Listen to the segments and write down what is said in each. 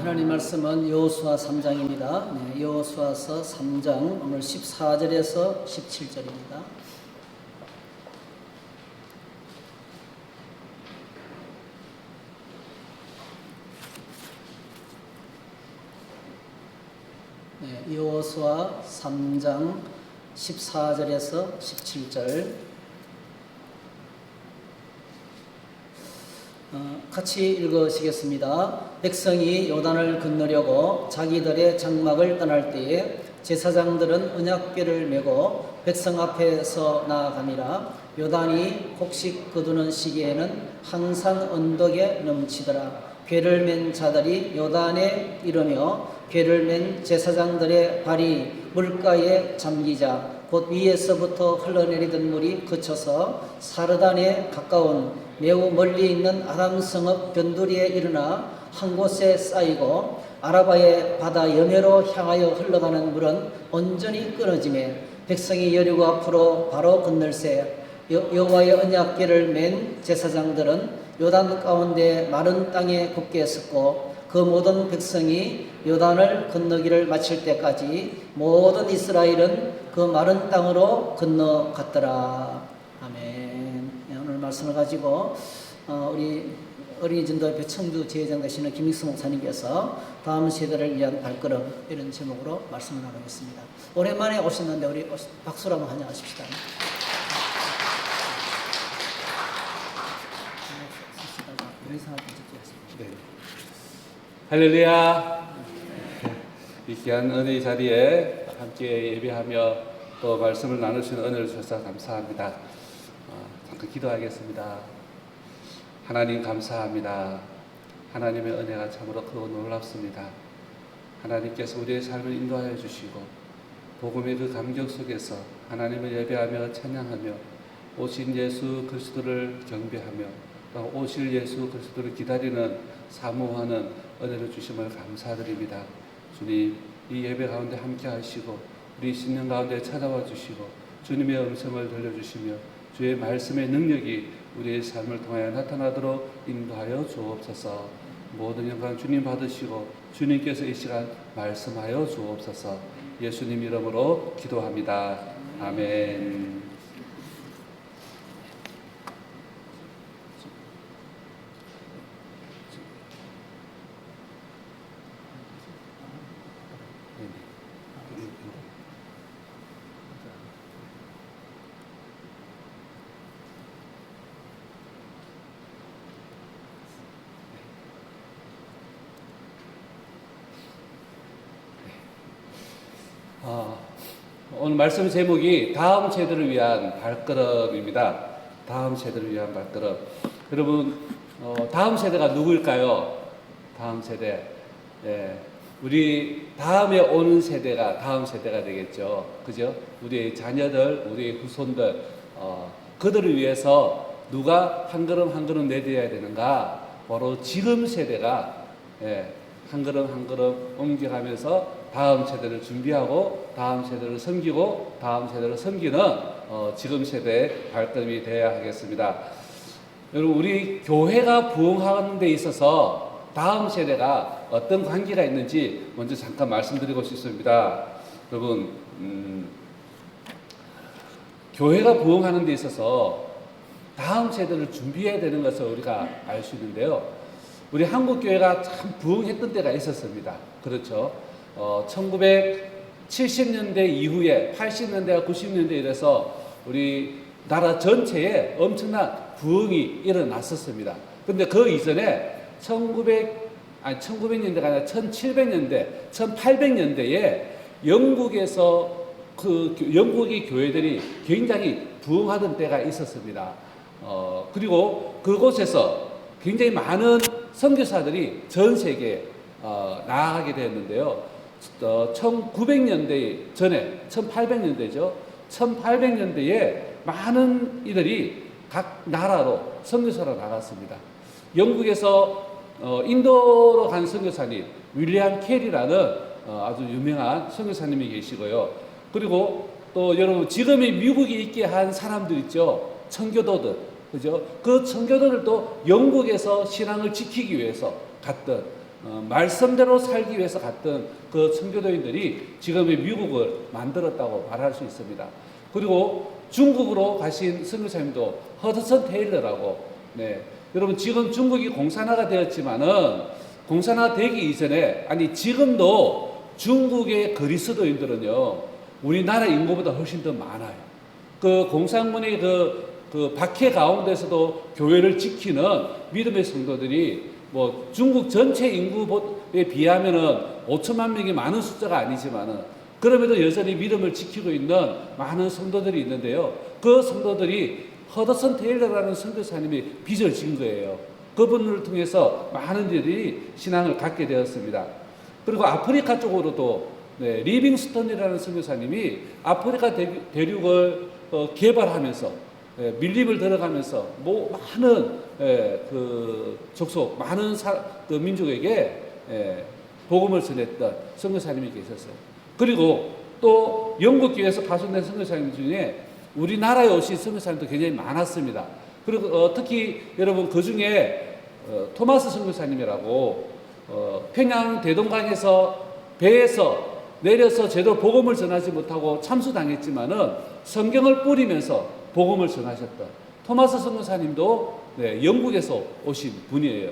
하나님 말씀은 여호수아 3장입니다. 네, 여호수아서 3장 오늘 14절에서 17절입니다. 네, 여호수아 3장 14절에서 17절 같이 읽으시겠습니다. 백성이 요단을 건너려고 자기들의 장막을 떠날 때에 제사장들은 언약궤를 메고 백성 앞에서 나아가니라. 요단이 곡식 거두는 시기에는 항상 언덕에 넘치더라. 궤를 맨 자들이 요단에 이르며 궤를 맨 제사장들의 발이 물가에 잠기자 곧 위에서부터 흘러내리던 물이 그쳐서 사르단에 가까운 매우 멀리 있는 아람 성읍 변두리에 일어나 한 곳에 쌓이고 아라바의 바다 여매로 향하여 흘러가는 물은 온전히 끊어지매 백성이 여리고 앞으로 바로 건널새 여호와의 언약궤를 맨 제사장들은 요단 가운데 마른 땅에 굳게 섰고 그 모든 백성이 요단을 건너기를 마칠 때까지 모든 이스라엘은 그 마른 땅으로 건너갔더라. 아멘. 오늘 말씀을 가지고 우리 어린이 전도회 청주 지회장 되시는 김익수 목사님께서 다음 세대를 위한 발걸음 이런 제목으로 말씀을 나누겠습니다. 오랜만에 오셨는데 우리 박수로 한번 환영하십시다. 네. 할렐루야. 이 귀한 은혜의 자리에 함께 예배하며 또 말씀을 나눌 수 있는 은혜를 주셔서 감사합니다. 잠깐 기도하겠습니다. 하나님 감사합니다. 하나님의 은혜가 참으로 크고 놀랍습니다. 하나님께서 우리의 삶을 인도하여 주시고 복음의 그 감격 속에서 하나님을 예배하며 찬양하며 오신 예수 그리스도를 경배하며 또 오실 예수 그리스도를 기다리는 사모하는 은혜를 주심을 감사드립니다. 주님, 이 예배 가운데 함께 하시고 우리 신령 가운데 찾아와 주시고 주님의 음성을 들려주시며 주의 말씀의 능력이 우리의 삶을 통하여 나타나도록 인도하여 주옵소서. 모든 영광 주님 받으시고 주님께서 이 시간 말씀하여 주옵소서. 예수님 이름으로 기도합니다. 아멘. 오늘 말씀 제목이 다음 세대를 위한 발걸음입니다. 다음 세대를 위한 발걸음. 여러분, 다음 세대가 누구일까요? 다음 세대. 예, 우리 다음에 오는 세대가 다음 세대가 되겠죠. 그죠? 우리의 자녀들, 우리의 후손들, 그들을 위해서 누가 한 걸음 한 걸음 내딛어야 되는가? 바로 지금 세대가 한 걸음 한 걸음 옮겨가면서 다음 세대를 준비하고 다음 세대를 섬기고 다음 세대를 섬기는 지금 세대의 발걸음이 되어야 하겠습니다. 여러분, 우리 교회가 부흥하는 데 있어서 다음 세대가 어떤 관계가 있는지 먼저 잠깐 말씀드리고 싶습니다. 여러분, 교회가 부흥하는 데 있어서 다음 세대를 준비해야 되는 것을 우리가 알 수 있는데요. 우리 한국 교회가 참 부흥했던 때가 있었습니다. 그렇죠. 1970년대 이후에 80년대와 90년대 이래서 우리 나라 전체에 엄청난 부흥이 일어났었습니다. 근데 그 이전에 1900년대가 아니라 1700년대, 1800년대에 영국에서 영국의 교회들이 굉장히 부흥하던 때가 있었습니다. 그리고 그곳에서 굉장히 많은 선교사들이 전 세계에 나아가게 되었는데요. 1900년대 전에 1800년대죠. 1800년대에 많은 이들이 각 나라로 선교사로 나갔습니다. 영국에서 인도로 간 선교사님 윌리엄 캐리라는 아주 유명한 선교사님이 계시고요. 그리고 또 여러분 지금의 미국에 있게 한 사람들 있죠. 청교도들. 그죠? 그 청교도들도 영국에서 신앙을 지키기 위해서 갔던 말씀대로 살기 위해서 갔던 그 청교도인들이 지금의 미국을 만들었다고 말할 수 있습니다. 그리고 중국으로 가신 선교사님도 허드슨 테일러라고, 네. 여러분 지금 중국이 공산화가 되었지만은 공산화 되기 이전에, 아니 지금도 중국의 그리스도인들은요 우리나라 인구보다 훨씬 더 많아요. 그 공산군의 그 박해 가운데서도 교회를 지키는 믿음의 성도들이 뭐 중국 전체 인구에 비하면은 5천만 명이 많은 숫자가 아니지만은 그럼에도 여전히 믿음을 지키고 있는 많은 성도들이 있는데요. 그 성도들이 허드슨 테일러라는 선교사님이 빚을 진 거예요. 그분을 통해서 많은 이들이 신앙을 갖게 되었습니다. 그리고 아프리카 쪽으로도 리빙스턴이라는 선교사님이 아프리카 대륙을 개발하면서 밀림을 들어가면서 많은 그 족속, 많은 그 민족에게 복음을 전했던 선교사님이 계셨어요. 그리고 또 영국 교회에서 파송된 선교사님 중에 우리나라에 오신 선교사님도 굉장히 많았습니다. 그리고 특히 여러분 그 중에 토마스 선교사님이라고 평양 대동강에서 배에서 내려서 제대로 복음을 전하지 못하고 참수당했지만은 성경을 뿌리면서 복음을 전하셨던 토마스 선교사님도 영국에서 오신 분이에요.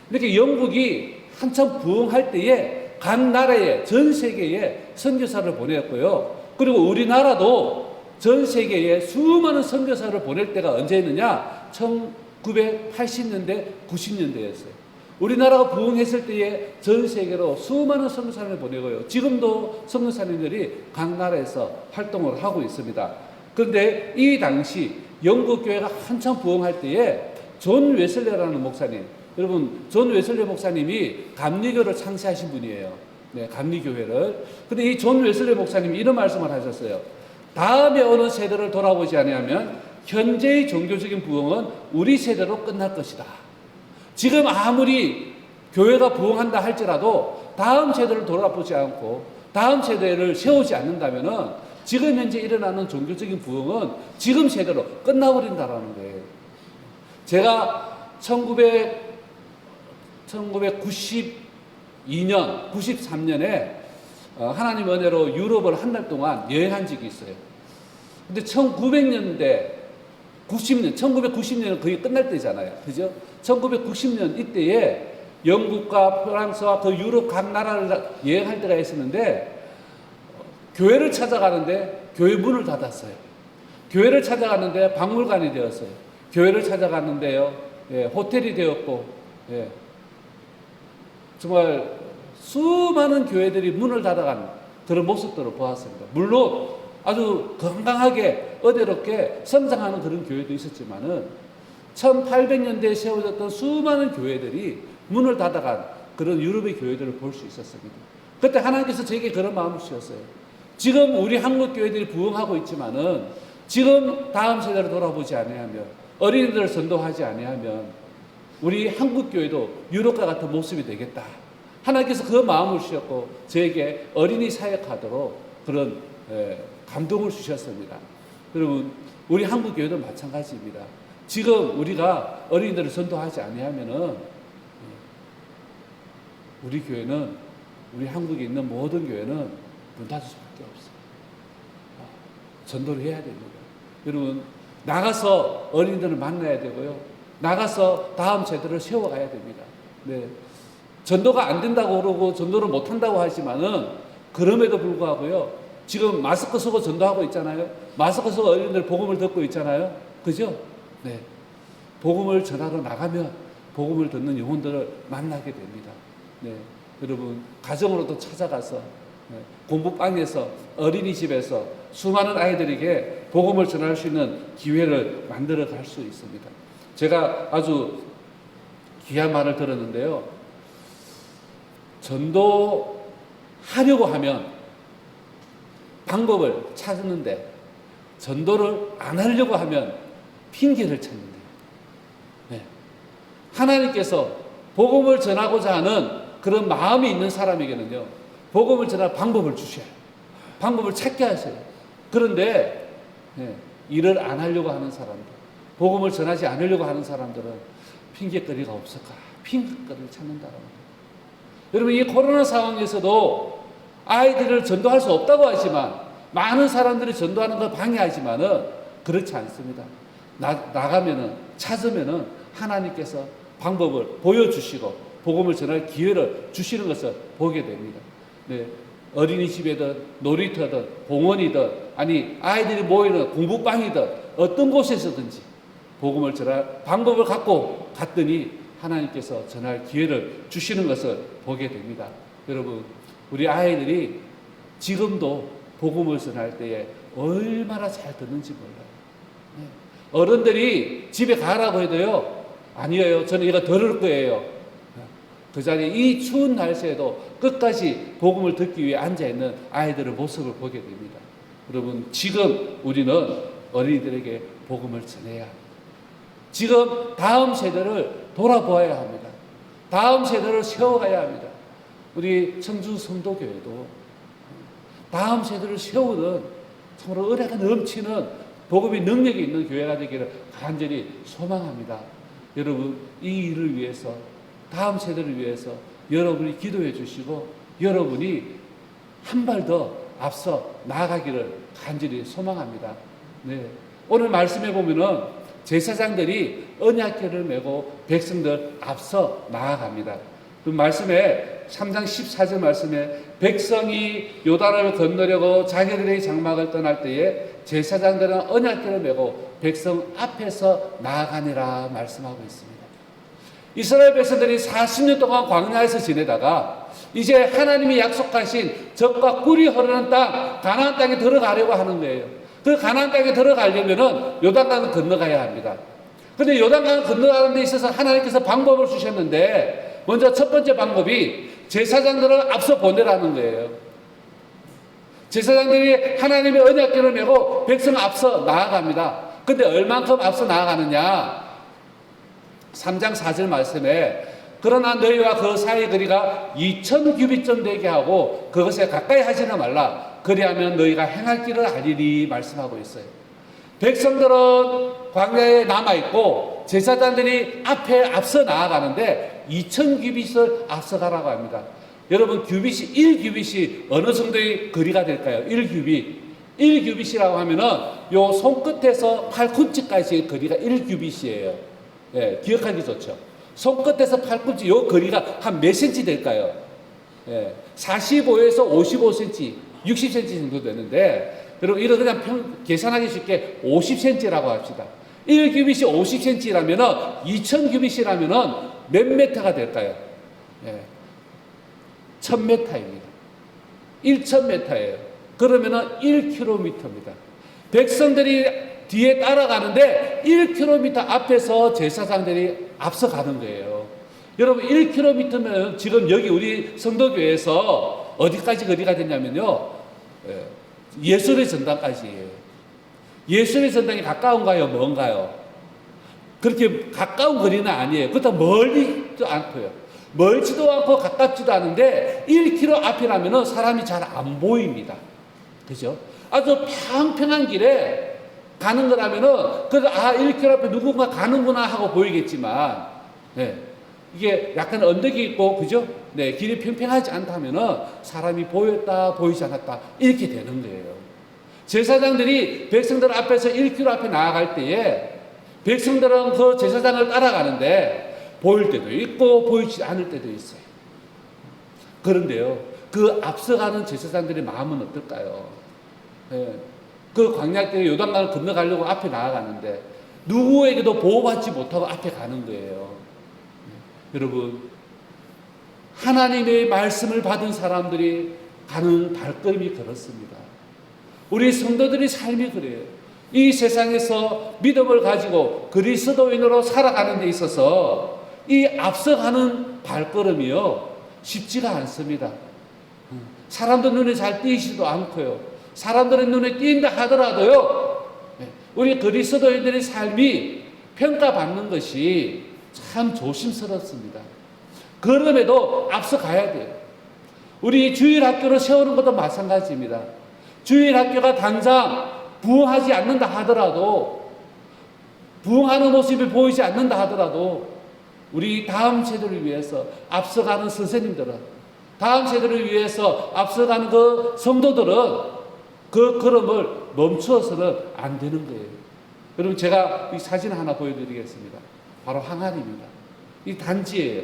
이렇게 영국이 한참 부흥할 때에 각 나라에 전 세계에 선교사를 보냈고요. 그리고 우리나라도 전 세계에 수많은 선교사를 보낼 때가 언제였느냐? 1980년대, 90년대였어요. 우리나라가 부흥했을 때에 전 세계로 수많은 선교사님을 보내고요. 지금도 선교사님들이 각 나라에서 활동을 하고 있습니다. 그런데 이 당시 영국 교회가 한참 부흥할 때에 존 웨슬레라는 목사님, 여러분 존 웨슬레 목사님이 감리교를 창시하신 분이에요. 네, 감리교회를. 근데 이 존 웨슬레 목사님이 이런 말씀을 하셨어요. 다음에 어느 세대를 돌아보지 아니하면 현재의 종교적인 부흥은 우리 세대로 끝날 것이다. 지금 아무리 교회가 부흥한다 할지라도 다음 세대를 돌아보지 않고 다음 세대를 세우지 않는다면은 지금 현재 일어나는 종교적인 부흥은 지금 세대로 끝나버린다라는 거예요. 제가 1992년, 93년에 하나님 은혜로 유럽을 한 달 동안 여행한 적이 있어요. 근데 1990년 거의 끝날 때잖아요. 그죠? 1990년 이때에 영국과 프랑스와 그 유럽 각 나라를 여행할 때가 있었는데 교회를 찾아가는데 교회 문을 닫았어요. 교회를 찾아가는데 박물관이 되었어요. 교회를 찾아갔는데요. 호텔이 되었고, 정말 수많은 교회들이 문을 닫아간 그런 모습들을 보았습니다. 물론 아주 건강하게 의대롭게 성장하는 그런 교회도 있었지만은 1800년대에 세워졌던 수많은 교회들이 문을 닫아간 그런 유럽의 교회들을 볼 수 있었습니다. 그때 하나님께서 저에게 그런 마음을 주셨어요. 지금 우리 한국 교회들이 부흥하고 있지만은 지금 다음 세대를 돌아보지 아니하면 어린이들을 전도하지 아니하면 우리 한국 교회도 유럽과 같은 모습이 되겠다. 하나님께서 그 마음을 주셨고 저에게 어린이 사역하도록 그런 감동을 주셨습니다. 여러분 우리 한국 교회도 마찬가지입니다. 지금 우리가 어린이들을 전도하지 아니하면은 우리 교회는 우리 한국에 있는 모든 교회는 문 닫을 수밖에 없어요. 전도를 해야 됩니다. 여러분 나가서 어린이들을 만나야 되고요. 나가서 다음 세대를 세워가야 됩니다. 네. 전도가 안 된다고 그러고 전도를 못 한다고 하지만은 그럼에도 불구하고요. 지금 마스크 쓰고 전도하고 있잖아요. 마스크 쓰고 어린이들 복음을 듣고 있잖아요. 그죠? 네. 복음을 전하러 나가면 복음을 듣는 영혼들을 만나게 됩니다. 네. 여러분 가정으로도 찾아가서 공부방에서 어린이집에서 수많은 아이들에게 복음을 전할 수 있는 기회를 만들어 갈 수 있습니다. 제가 아주 귀한 말을 들었는데요. 전도하려고 하면 방법을 찾는데 전도를 안 하려고 하면 핑계를 찾는데요. 네. 하나님께서 복음을 전하고자 하는 그런 마음이 있는 사람에게는요. 복음을 전할 방법을 주셔요. 방법을 찾게 하셔요. 그런데 일을 안 하려고 하는 사람들, 복음을 전하지 않으려고 하는 사람들은 핑계거리가 없을까? 핑계거리를 찾는다라고. 여러분, 이 코로나 상황에서도 아이들을 전도할 수 없다고 하지만, 많은 사람들이 전도하는 걸 방해하지만은 그렇지 않습니다. 나가면은, 찾으면은 하나님께서 방법을 보여주시고 복음을 전할 기회를 주시는 것을 보게 됩니다. 네. 어린이집이든 놀이터든 공원이든 아니 아이들이 모이는 공부방이든 어떤 곳에서든지 복음을 전할 방법을 갖고 갔더니 하나님께서 전할 기회를 주시는 것을 보게 됩니다. 여러분, 우리 아이들이 지금도 복음을 전할 때에 얼마나 잘 듣는지 몰라요. 네. 어른들이 집에 가라고 해도요, 아니에요, 저는 이거 들을 거예요. 그 자리에 이 추운 날씨에도 끝까지 복음을 듣기 위해 앉아있는 아이들의 모습을 보게 됩니다. 여러분, 지금 우리는 어린이들에게 복음을 전해야 합니다. 지금 다음 세대를 돌아보아야 합니다. 다음 세대를 세워가야 합니다. 우리 청주 성도교회도 다음 세대를 세우는 정말 은혜가 넘치는 복음의 능력이 있는 교회가 되기를 간절히 소망합니다. 여러분, 이 일을 위해서, 다음 세대를 위해서 여러분이 기도해 주시고 여러분이 한 발 더 앞서 나아가기를 간절히 소망합니다. 네. 오늘 말씀해 보면은 제사장들이 언약궤를 메고 백성들 앞서 나아갑니다. 그 말씀에 3장 14절 말씀에 백성이 요단을 건너려고 자기들의 장막을 떠날 때에 제사장들은 언약궤를 메고 백성 앞에서 나아가니라 말씀하고 있습니다. 이스라엘 백성들이 40년 동안 광야에서 지내다가 이제 하나님이 약속하신 젖과 꿀이 흐르는 땅, 가나안 땅에 들어가려고 하는 거예요. 그 가나안 땅에 들어가려면은 요단강을 건너가야 합니다. 그런데 요단강을 건너가는 데 있어서 하나님께서 방법을 주셨는데, 먼저 첫 번째 방법이 제사장들을 앞서 보내라는 거예요. 제사장들이 하나님의 언약궤를 메고 백성 앞서 나아갑니다. 근데 얼만큼 앞서 나아가느냐? 3장 4절 말씀에 그러나 너희와 그 사이의 거리가 2000규빗쯤 되게 하고 그것에 가까이 하지는 말라. 그리하면 너희가 행할 길을 알리리 말씀하고 있어요. 백성들은 광야에 남아있고 제사장들이 앞에 앞서 나아가는데 2000규빗을 앞서가라고 합니다. 여러분, 규빗이 1규빗이 어느 정도의 거리가 될까요? 1규빗. 1규빗이라고 하면은 요 손끝에서 팔꿈치까지의 거리가 1규빗이에요. 예, 기억하기 좋죠. 손끝에서 팔꿈치 요 거리가 한 몇 센치 될까요? 예, 45에서 55cm, 60cm 정도 되는데, 여러분, 이거 그냥 계산하기 쉽게 50cm라고 합시다. 1규빗이 50cm라면은 2000규빗이라면은 몇 메타가 될까요? 예, 1000m입니다. 1000m예요. 그러면은 1km입니다. 백성들이 뒤에 따라가는데 1km 앞에서 제사장들이 앞서가는 거예요. 여러분, 1km면 지금 여기 우리 성도교회에서 어디까지 거리가 되냐면요, 예술의 전당까지예요. 예술의 전당이 가까운가요? 먼가요? 그렇게 가까운 거리는 아니에요. 그렇다고 멀지도 않고요. 멀지도 않고 가깝지도 않은데 1km 앞이라면 사람이 잘 안 보입니다. 그죠? 아주 평평한 길에 가는 거라면은, 그래서 1km 앞에 누군가 가는구나 하고 보이겠지만, 네, 이게 약간 언덕이 있고, 그죠? 네, 길이 평평하지 않다면은 사람이 보였다, 보이지 않았다, 이렇게 되는 거예요. 제사장들이 백성들 앞에서 1km 앞에 나아갈 때에 백성들은 그 제사장을 따라가는데 보일 때도 있고 보이지 않을 때도 있어요. 그런데요, 그 앞서가는 제사장들의 마음은 어떨까요? 네. 그 광야길에 요단강을 건너가려고 앞에 나아가는데 누구에게도 보호받지 못하고 앞에 가는 거예요. 여러분, 하나님의 말씀을 받은 사람들이 가는 발걸음이 그렇습니다. 우리 성도들의 삶이 그래요. 이 세상에서 믿음을 가지고 그리스도인으로 살아가는 데 있어서 이 앞서가는 발걸음이요, 쉽지가 않습니다. 사람들 눈에 잘 띄지도 않고요. 사람들의 눈에 띈다 하더라도요, 우리 그리스도인들의 삶이 평가받는 것이 참 조심스럽습니다. 그럼에도 앞서 가야 돼요. 우리 주일학교를 세우는 것도 마찬가지입니다. 주일학교가 당장 부흥하지 않는다 하더라도, 부흥하는 모습이 보이지 않는다 하더라도 우리 다음 세대를 위해서 앞서가는 선생님들은 다음 세대를 위해서 앞서가는 그 성도들은 그 걸음을 멈추어서는 안 되는 거예요. 여러분, 제가 이 사진 하나 보여드리겠습니다. 바로 항아리입니다. 이 단지예요.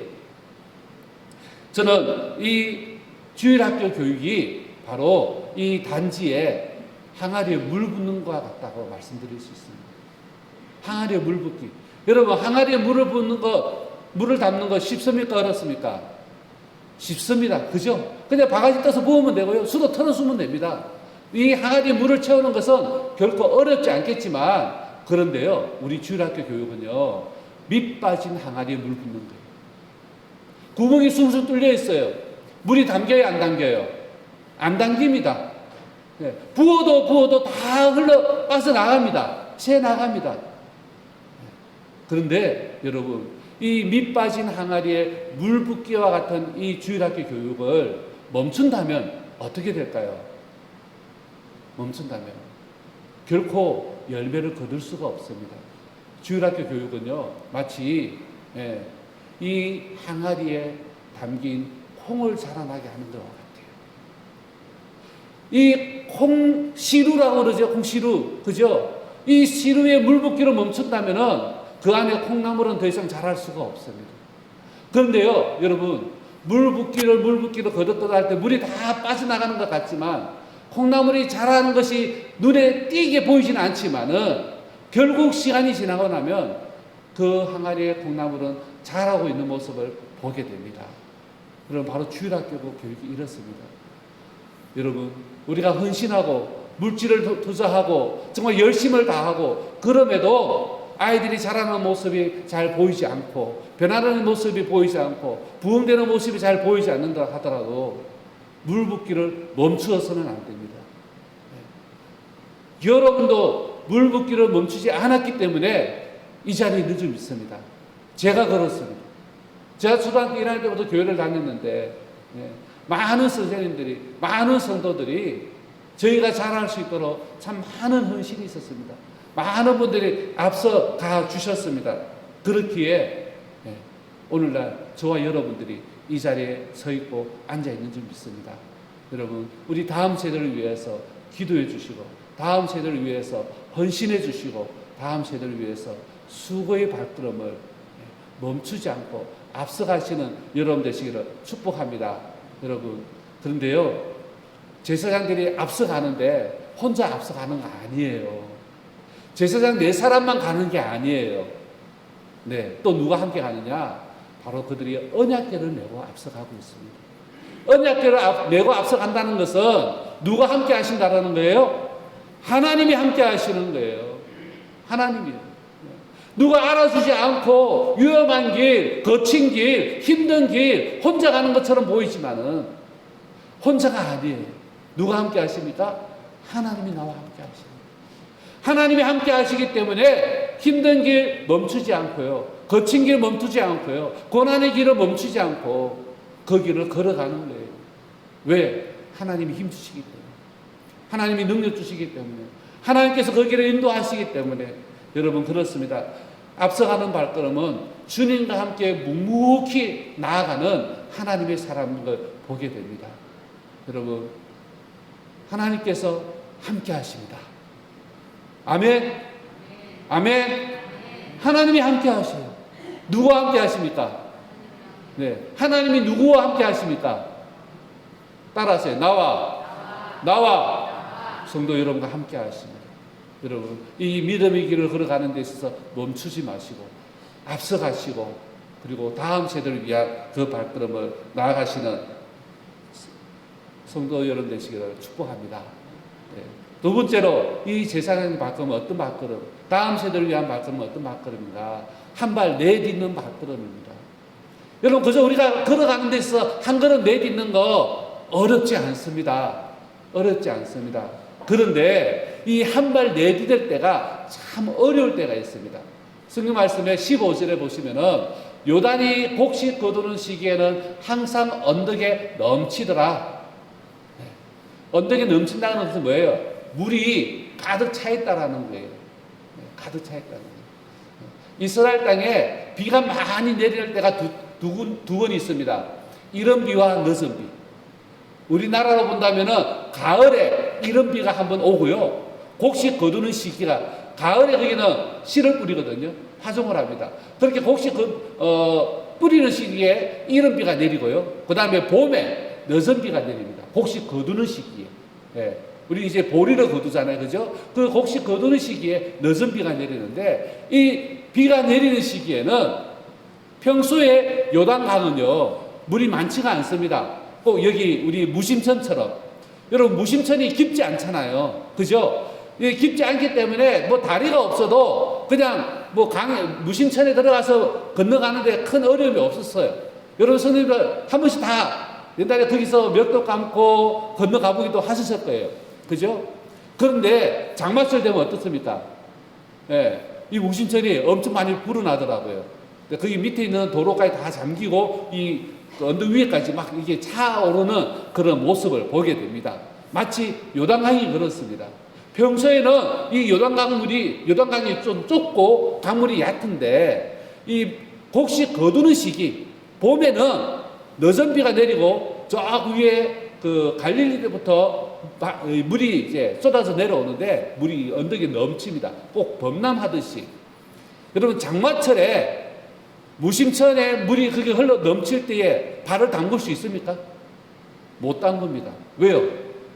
저는 이 주일학교 교육이 바로 이 단지에 항아리에 물 붓는 것과 같다고 말씀드릴 수 있습니다. 항아리에 물 붓기. 여러분, 항아리에 물을 붓는 거, 물을 담는 거 쉽습니까? 어렵습니까? 쉽습니다. 그죠? 그냥 바가지 떠서 부으면 되고요. 수도 털어주면 됩니다. 이 항아리에 물을 채우는 것은 결코 어렵지 않겠지만, 그런데요, 우리 주일학교 교육은요, 밑 빠진 항아리에 물 붓는 거예요. 구멍이 숭숭 뚫려 있어요. 물이 담겨요, 안 담겨요? 안 담깁니다. 네. 부어도 다 흘러 빠져나갑니다. 새 나갑니다. 그런데 여러분, 이 밑 빠진 항아리에 물 붓기와 같은 이 주일학교 교육을 멈춘다면 어떻게 될까요? 멈춘다면 결코 열매를 거둘 수가 없습니다. 주일학교 교육은요, 마치 이 항아리에 담긴 콩을 자라나게 하는 것과 같아요. 이 콩시루라고 그러죠. 콩시루. 그죠? 이 시루에 물 붓기를 멈춘다면은 그 안에 콩나물은 더 이상 자랄 수가 없습니다. 그런데요, 여러분, 물 붓기를 거듭거듭 할 때 물이 다 빠져나가는 것 같지만 콩나물이 자라는 것이 눈에 띄게 보이지는 않지만은 결국 시간이 지나고 나면 그 항아리의 콩나물은 자라고 있는 모습을 보게 됩니다. 그럼 바로 주일학교 교육이 이렇습니다. 여러분, 우리가 헌신하고 물질을 투자하고 정말 열심을 다하고 그럼에도 아이들이 자라는 모습이 잘 보이지 않고 변화하는 모습이 보이지 않고 부흥되는 모습이 잘 보이지 않는다 하더라도 물 붓기를 멈추어서는 안 됩니다. 여러분도 물 붓기를 멈추지 않았기 때문에 이 자리에 늦음이 있습니다. 제가 그렇습니다. 제가 초등학교 1학년 때부터 교회를 다녔는데 많은 선생님들이, 많은 성도들이 저희가 잘할 수 있도록 참 많은 헌신이 있었습니다. 많은 분들이 앞서 가 주셨습니다. 그렇기에 오늘날 저와 여러분들이 이 자리에 서 있고 앉아 있는 줄 믿습니다. 여러분, 우리 다음 세대를 위해서 기도해 주시고 다음 세대를 위해서 헌신해 주시고 다음 세대를 위해서 수고의 발걸음을 멈추지 않고 앞서가시는 여러분 되시기를 축복합니다. 여러분, 그런데요, 제사장들이 앞서가는데 혼자 앞서가는 거 아니에요. 제사장 4사람만 가는 게 아니에요. 네, 또 누가 함께 가느냐? 바로 그들이 언약궤를 메고 앞서가고 있습니다. 언약궤를 메고 앞서간다는 것은 누가 함께 하신다라는 거예요? 하나님이 함께 하시는 거예요. 하나님이요. 누가 알아주지 않고 위험한 길, 거친 길, 힘든 길 혼자 가는 것처럼 보이지만은 혼자가 아니에요. 누가 함께 하십니까? 하나님이 나와 함께 하십니다. 하나님이 함께 하시기 때문에 힘든 길 멈추지 않고요. 거친 길 멈추지 않고요. 고난의 길을 멈추지 않고 그 길을 걸어가는 거예요. 왜? 하나님이 힘 주시기 때문에. 하나님이 능력 주시기 때문에. 하나님께서 그 길을 인도하시기 때문에. 여러분, 그렇습니다. 앞서가는 발걸음은 주님과 함께 묵묵히 나아가는 하나님의 사람인 걸 보게 됩니다. 여러분, 하나님께서 함께 하십니다. 아멘. 아멘. 하나님이 함께 하셔요. 누구와 함께 하십니까? 네. 하나님이 누구와 함께 하십니까? 따라하세요. 나와 성도 여러분과 함께 하십니다. 여러분, 이 믿음의 길을 걸어가는 데 있어서 멈추지 마시고 앞서가시고 그리고 다음 세대를 위한 그 발걸음을 나아가시는 성도 여러분 되시기를 축복합니다. 네. 두 번째로 이 제사장의 발걸음은 어떤 발걸음? 다음 세대를 위한 발걸음은 어떤 발걸음인가? 한 발 내딛는 발걸음입니다. 여러분, 그저 우리가 걸어가는 데 있어서 한 걸음 내딛는 거 어렵지 않습니다. 어렵지 않습니다. 그런데 이 한 발 내딛을 때가 참 어려울 때가 있습니다. 성경 말씀에 15절에 보시면은 요단이 곡식 거두는 시기에는 항상 언덕에 넘치더라. 언덕에 넘친다는 것은 뭐예요? 물이 가득 차 있다라는 거예요. 가득 차 있다는 거예요. 이스라엘 땅에 비가 많이 내릴 때가 두 번 있습니다. 이른 비와 늦은 비. 우리나라로 본다면은 가을에 이런 비가 한번 오고요. 곡식 거두는 시기가 가을에 거기는 씨를 뿌리거든요. 파종을 합니다. 그렇게 곡식 뿌리는 시기에 이런 비가 내리고요. 그 다음에 봄에 늦은 비가 내립니다. 곡식 거두는 시기에. 예. 우리 이제 보리를 거두잖아요. 그죠? 그 곡식 거두는 시기에 늦은 비가 내리는데 이 비가 내리는 시기에는 평소에 요단강은요, 물이 많지가 않습니다. 꼭 여기 우리 무심천처럼. 여러분, 무심천이 깊지 않잖아요. 그죠? 깊지 않기 때문에 뭐 다리가 없어도 그냥 뭐 무심천에 들어가서 건너가는데 큰 어려움이 없었어요. 여러분, 선생님들 한 번씩 다 옛날에 거기서 몇도 감고 건너가보기도 하셨을 거예요. 그죠? 그런데 장마철 되면 어떻습니까? 예, 이 무심천이 엄청 많이 불어나더라고요. 거기 밑에 있는 도로까지 다 잠기고 이 언덕 위에까지 막 이게 차오르는 그런 모습을 보게 됩니다. 마치 요단강이 그렇습니다. 평소에는 이 요단강이 좀 좁고 강물이 얕은데 이 곡식 거두는 시기, 봄에는 늦은 비가 내리고 저 위에 그 갈릴리부터 물이 이제 쏟아져 내려오는데 물이 언덕에 넘칩니다. 꼭 범람하듯이. 여러분, 장마철에 무심천에 물이 그게 흘러 넘칠 때에 발을 담글 수 있습니까? 못 담급니다. 왜요?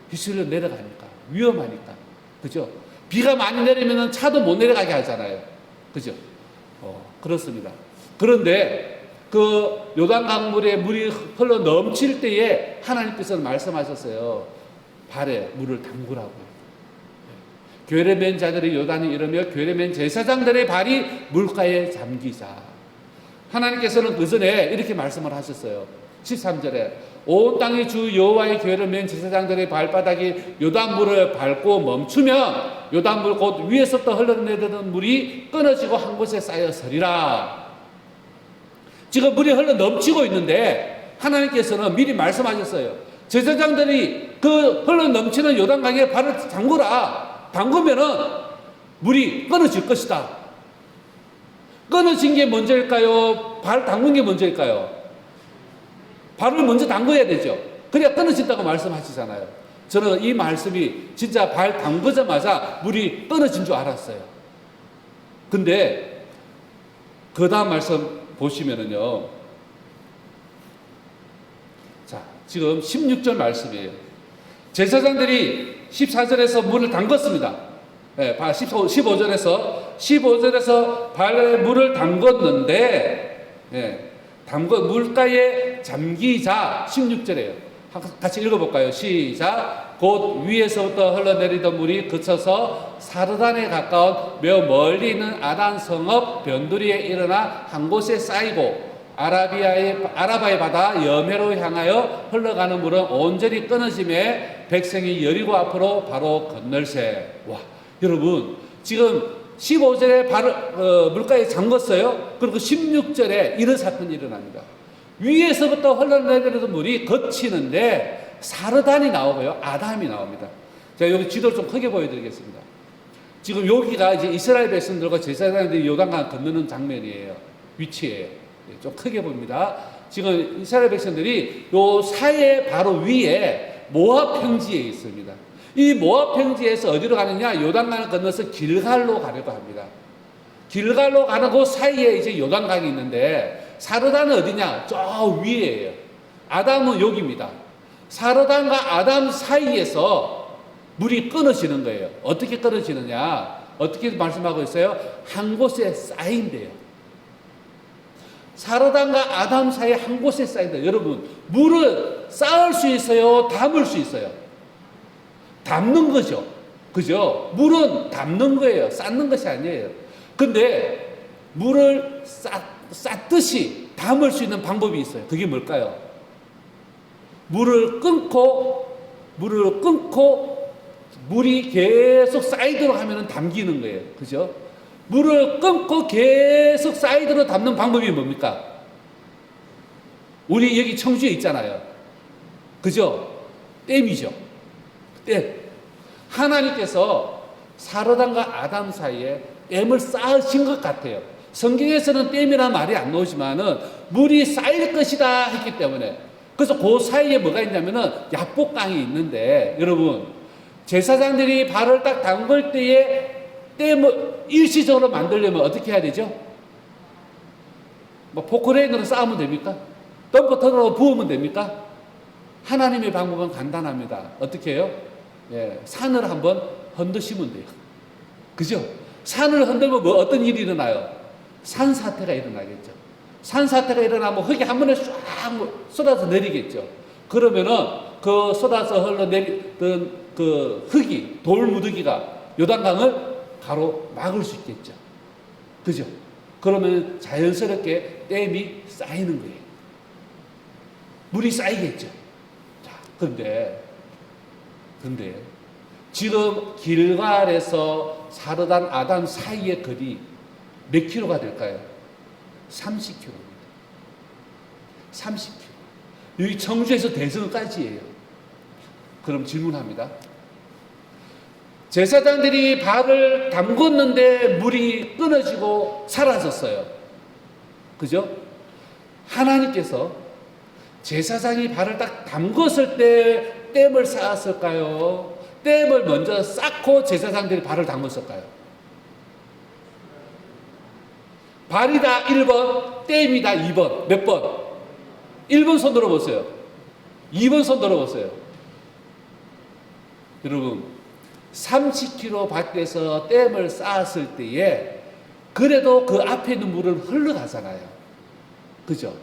휘슬러 내려가니까. 위험하니까. 그죠? 비가 많이 내리면 차도 못 내려가게 하잖아요. 그죠? 그렇습니다. 그런데 그 요단강물에 물이 흘러 넘칠 때에 하나님께서는 말씀하셨어요. 발에 물을 담그라고요. 괴뢰맨 자들의 요단이 이르며 괴뢰맨 제사장들의 발이 물가에 잠기자. 하나님께서는 그 전에 이렇게 말씀을 하셨어요. 13절에 온 땅의 주 여호와의 괴뢰맨 제사장들의 발바닥이 요단물을 밟고 멈추면 요단물 곧 위에서부터 흘러내리던 물이 끊어지고 한 곳에 쌓여 서리라. 지금 물이 흘러 넘치고 있는데 하나님께서는 미리 말씀하셨어요. 제사장들이 그 흘러 넘치는 요단강에 발을 담그라. 담그면은 물이 끊어질 것이다. 끊어진 게 먼저일까요? 발 담근 게 먼저일까요? 발을 먼저 담궈야 되죠. 그래야 끊어진다고 말씀하시잖아요. 저는 이 말씀이 진짜 발 담그자마자 물이 끊어진 줄 알았어요. 근데 그 다음 말씀 보시면은요. 자, 지금 16절 말씀이에요. 제사장들이 14절에서 물을 담궜습니다. 네, 15절에서 발에 물을 담궜는데, 네, 물가에 잠기자. 16절이에요. 같이 읽어볼까요? 시작. 곧 위에서부터 흘러내리던 물이 그쳐서 사르단에 가까운 몇 멀리 있는 아단 성읍 변두리에 일어나 한 곳에 쌓이고 아라바의 바다 여메로 향하여 흘러가는 물은 온전히 끊어짐에 백성이 여리고 앞으로 바로 건널세. 와, 여러분, 지금 15절에 물가에 잠궜어요. 그리고 16절에 이런 사건이 일어납니다. 위에서부터 흘러내리던 물이 거치는데 사르단이 나오고요, 아담이 나옵니다. 제가 여기 지도를 좀 크게 보여드리겠습니다. 지금 여기가 이제 이스라엘 백성들과 제사장들이 요단강 건너는 장면이에요. 위치예요. 좀 크게 봅니다. 지금 이스라엘 백성들이 요 사해 바로 위에 모압 평지에 있습니다. 이 모압 평지에서 어디로 가느냐? 요단강을 건너서 길갈로 가려고 합니다. 길갈로 가는 그 사이에 이제 요단강이 있는데 사르단은 어디냐? 저 위에예요. 아담은 여기입니다. 사르단과 아담 사이에서 물이 끊어지는 거예요. 어떻게 끊어지느냐? 어떻게 말씀하고 있어요? 한 곳에 쌓인대요. 사르단과 아담 사이에 한 곳에 쌓인다. 여러분, 물을 쌓을 수 있어요? 담을 수 있어요? 담는 거죠. 그죠? 물은 담는 거예요. 쌓는 것이 아니에요. 근데 물을 쌓듯이 담을 수 있는 방법이 있어요. 그게 뭘까요? 물을 끊고 물이 계속 쌓이도록 하면 담기는 거예요. 그죠? 물을 끊고 계속 쌓이도록 담는 방법이 뭡니까? 우리 여기 청주에 있잖아요. 그죠? 댐이죠. 댐. 하나님께서 사르단과 아담 사이에 댐을 쌓으신 것 같아요. 성경에서는 댐이라는 말이 안 나오지만은 물이 쌓일 것이다 했기 때문에 그래서 그 사이에 뭐가 있냐면은 야복강이 있는데, 여러분, 제사장들이 발을 딱 담글 때에 댐을 일시적으로 만들려면 어떻게 해야 되죠? 뭐 포크레인으로 쌓으면 됩니까? 덤프트럭으로 부으면 됩니까? 하나님의 방법은 간단합니다. 어떻게 해요? 예, 산을 한번 흔드시면 돼요. 그죠? 산을 흔들면 뭐 어떤 일이 일어나요? 산사태가 일어나겠죠. 산사태가 일어나면 흙이 한 번에 쫙 쏟아서 내리겠죠. 그러면은 그 쏟아서 흘러내리던 그 흙이, 돌무더기가 요단강을 가로 막을 수 있겠죠. 그죠? 그러면 자연스럽게 댐이 쌓이는 거예요. 물이 쌓이겠죠. 자, 근데 지금 길갈에서 사르단 아담 사이의 거리 몇 킬로가 될까요? 30킬로입니다. 30킬로. 여기 청주에서 대전까지예요. 그럼 질문합니다. 제사장들이 발을 담궜는데 물이 끊어지고 사라졌어요. 그죠? 하나님께서 제사장이 발을 딱 담궜을 때 댐을 쌓았을까요? 댐을 먼저 쌓고 제사장들이 발을 담궜을까요? 발이다 1번, 댐이다 2번. 몇 번? 1번 손 들어보세요. 2번 손 들어보세요. 여러분, 30km 밖에서 댐을 쌓았을 때에 그래도 그 앞에 있는 물은 흘러가잖아요. 그죠?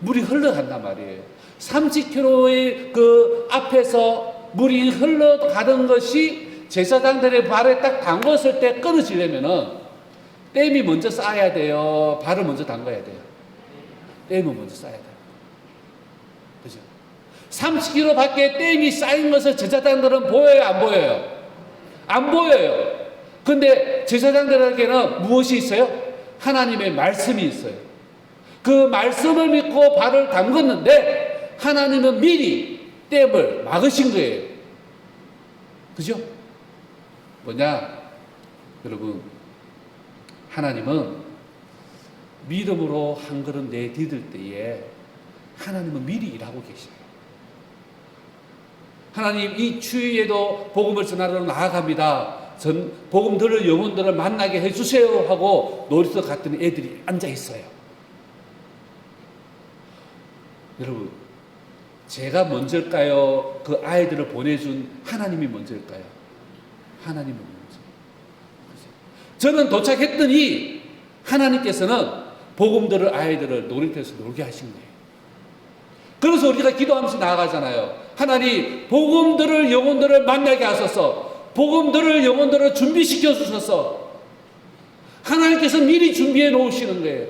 물이 흘러간단 말이에요. 30km의 그 앞에서 물이 흘러가는 것이 제사장들의 발에 딱 담궜을 때 끊어지려면은 댐이 먼저 쌓아야 돼요? 발을 먼저 담가야 돼요? 댐을 먼저 쌓아야 돼요. 그죠? 30km 밖에 댐이 쌓인 것을 제사장들은 보여요? 안 보여요? 안 보여요. 근데 제사장들에게는 무엇이 있어요? 하나님의 말씀이 있어요. 그 말씀을 믿고 발을 담궜는데 하나님은 미리 댐을 막으신 거예요. 그죠? 뭐냐? 여러분, 하나님은 믿음으로 한 걸음 내디딜 때에 하나님은 미리 일하고 계셔요. 하나님, 이 추위에도 복음을 전하러 나아갑니다. 복음 들을 영혼들을 만나게 해주세요 하고 놀이터 갔더니 애들이 앉아 있어요. 여러분, 제가 먼저일까요? 그 아이들을 보내준 하나님이 먼저일까요? 하나님은 먼저. 저는 도착했더니 하나님께서는 복음 들을 아이들을 놀이터에서 놀게 하신 거예요. 그래서 우리가 기도하면서 나아가잖아요. 하나님, 복음 들을 영혼들을 만나게 하소서. 복음 들을 영혼들을 준비시켜 주셔서. 하나님께서 미리 준비해 놓으시는 거예요.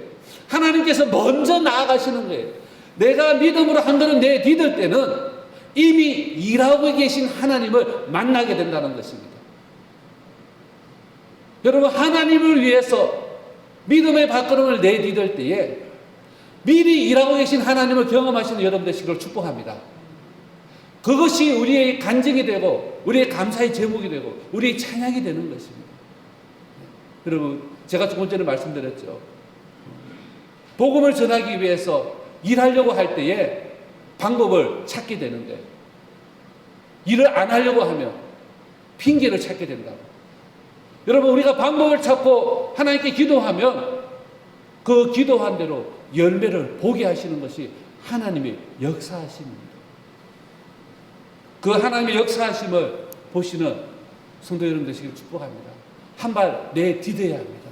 하나님께서 먼저 나아가시는 거예요. 내가 믿음으로 한 걸음 내디딜 때는 이미 일하고 계신 하나님을 만나게 된다는 것입니다. 여러분, 하나님을 위해서 믿음의 발걸음을 내디딜 때에 미리 일하고 계신 하나님을 경험하시는 여러분 되시기를 축복합니다. 그것이 우리의 간증이 되고 우리의 감사의 제목이 되고 우리의 찬양이 되는 것입니다. 여러분, 제가 조금 전에 말씀드렸죠. 복음을 전하기 위해서 일하려고 할 때에 방법을 찾게 되는 거예요. 일을 안 하려고 하면 핑계를 찾게 된다고. 여러분, 우리가 방법을 찾고 하나님께 기도하면 그 기도한 대로 열매를 보게 하시는 것이 하나님의 역사하심입니다. 그 하나님의 역사하심을 보시는 성도 여러분 되시길 축복합니다. 한 발 내디뎌야 합니다.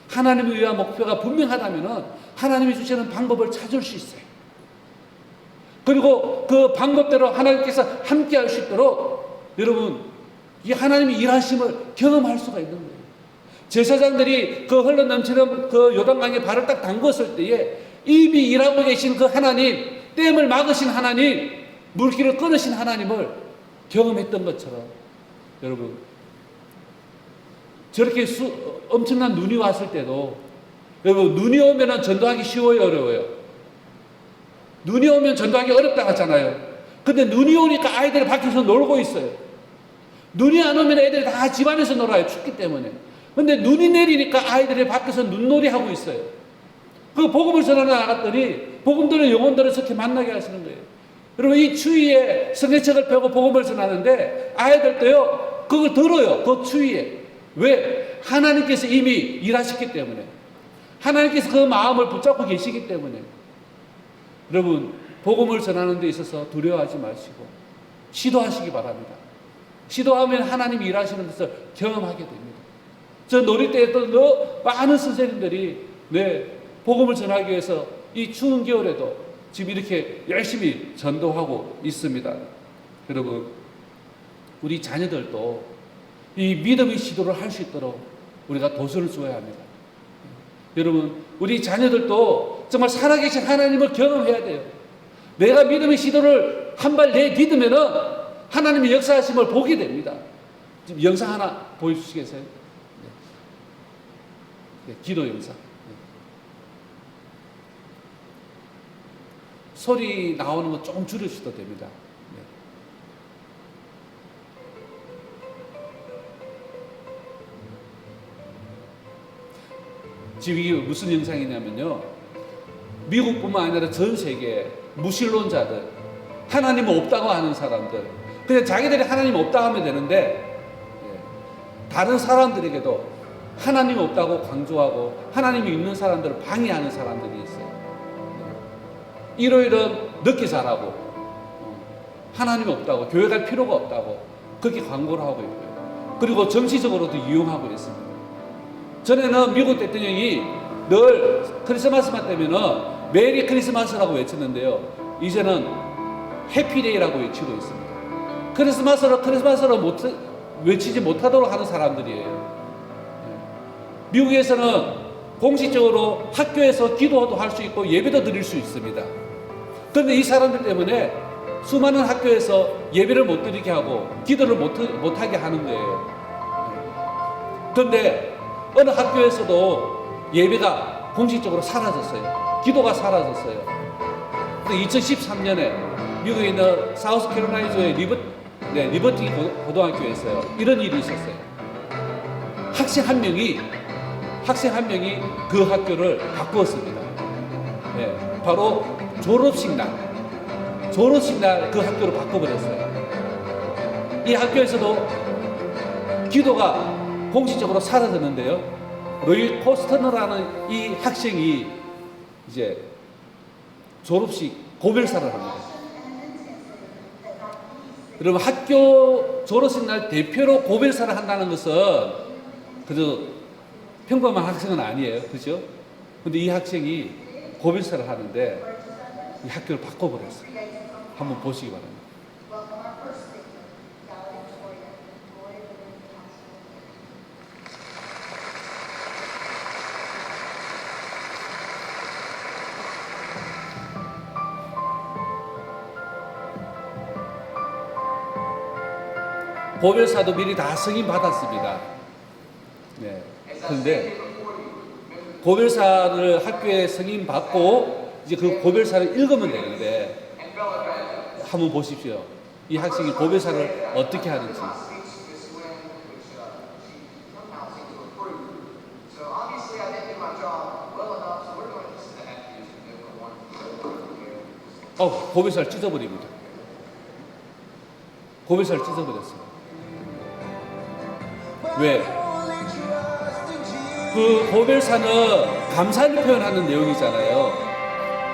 하나님을 위한 목표가 분명하다면 하나님이 주시는 방법을 찾을 수 있어요. 그리고 그 방법대로 하나님께서 함께 할 수 있도록 여러분, 이 하나님의 일하심을 경험할 수가 있는 거예요. 제사장들이 그 흘러넘치는 그 요단강에 발을 딱 담궜을 때에 이미 일하고 계신 그 하나님, 댐을 막으신 하나님, 물길을 끊으신 하나님을 경험했던 것처럼 여러분, 저렇게 엄청난 눈이 왔을 때도 여러분, 눈이 오면 전도하기 쉬워요, 어려워요? 눈이 오면 전도하기 어렵다 하잖아요. 근데 눈이 오니까 아이들이 밖에서 놀고 있어요. 눈이 안 오면 애들이 다 집안에서 놀아요, 춥기 때문에. 근데 눈이 내리니까 아이들이 밖에서 눈놀이 하고 있어요. 그 복음을 전하러 나갔더니 복음 들은 영혼들을 저렇게 만나게 하시는 거예요. 여러분 이 추위에 성경책을 펴고 복음을 전하는데 아이들도요 그걸 들어요. 그 추위에. 왜? 하나님께서 이미 일하셨기 때문에, 하나님께서 그 마음을 붙잡고 계시기 때문에. 여러분 복음을 전하는 데 있어서 두려워하지 마시고 시도하시기 바랍니다. 시도하면 하나님이 일하시는 것을 경험하게 됩니다. 저 놀이 때에도 많은 선생님들이 복음을 전하기 위해서 이 추운 겨울에도 지금 이렇게 열심히 전도하고 있습니다. 여러분 우리 자녀들도 이 믿음의 시도를 할 수 있도록 우리가 도전을 주어야 합니다. 여러분 우리 자녀들도 정말 살아계신 하나님을 경험해야 돼요. 내가 믿음의 시도를 한 발 내딛으면은 하나님의 역사하심을 보게 됩니다. 지금 영상 하나 보여주시겠어요? 기도 영상. 소리 나오는 거 조금 줄여주셔도 됩니다. 지금 이게 무슨 영상이냐면요, 미국뿐만 아니라 전 세계 무신론자들, 하나님은 없다고 하는 사람들, 그냥 자기들이 하나님 없다고 하면 되는데 다른 사람들에게도 하나님 없다고 강조하고 하나님이 있는 사람들을 방해하는 사람들이 있어요. 이러이런 늦게 자라고 하나님 없다고, 교회 갈 필요가 없다고 그렇게 광고를 하고 있고요. 그리고 정치적으로도 이용하고 있습니다. 전에는 미국 대통령이 늘 크리스마스만 되면은 메리 크리스마스라고 외쳤는데요, 이제는 해피데이라고 외치고 있습니다. 크리스마스를 외치지 못하도록 하는 사람들이에요. 미국에서는 공식적으로 학교에서 기도도 할 수 있고 예배도 드릴 수 있습니다. 그런데 이 사람들 때문에 수많은 학교에서 예배를 못 드리게 하고 기도를 못하게 하는 거예요. 그런데 어느 학교에서도 예배가 공식적으로 사라졌어요. 기도가 사라졌어요. 2013년에 미국에 있는 사우스캐롤라이나주의 리버티 고등학교에서요, 이런 일이 있었어요. 학생 한 명이 그 학교를 바꾸었습니다. 바로 졸업식 날 그 학교를 바꿔버렸어요. 이 학교에서도 기도가 공식적으로 사라졌는데요, 로이 코스터너라는 이 학생이 이제 졸업식 고별사를 합니다. 여러분 학교 졸업식 날 대표로 고별사를 한다는 것은 그저 평범한 학생은 아니에요. 그죠? 근데 이 학생이 고별사를 하는데 이 학교를 바꿔버렸어요. 한번 보시기 바랍니다. 고별사도 미리 다 승인 받았습니다. 그런데 고별사를 학교에 승인 받고 이제 그 고별사를 읽으면 되는데, 한번 보십시오. 이 학생이 고별사를 어떻게 하는지. 고별사를 찢어버립니다. 고별사를 찢어버렸어요. 왜? 그 고별사는 감사를 표현하는 내용이잖아요.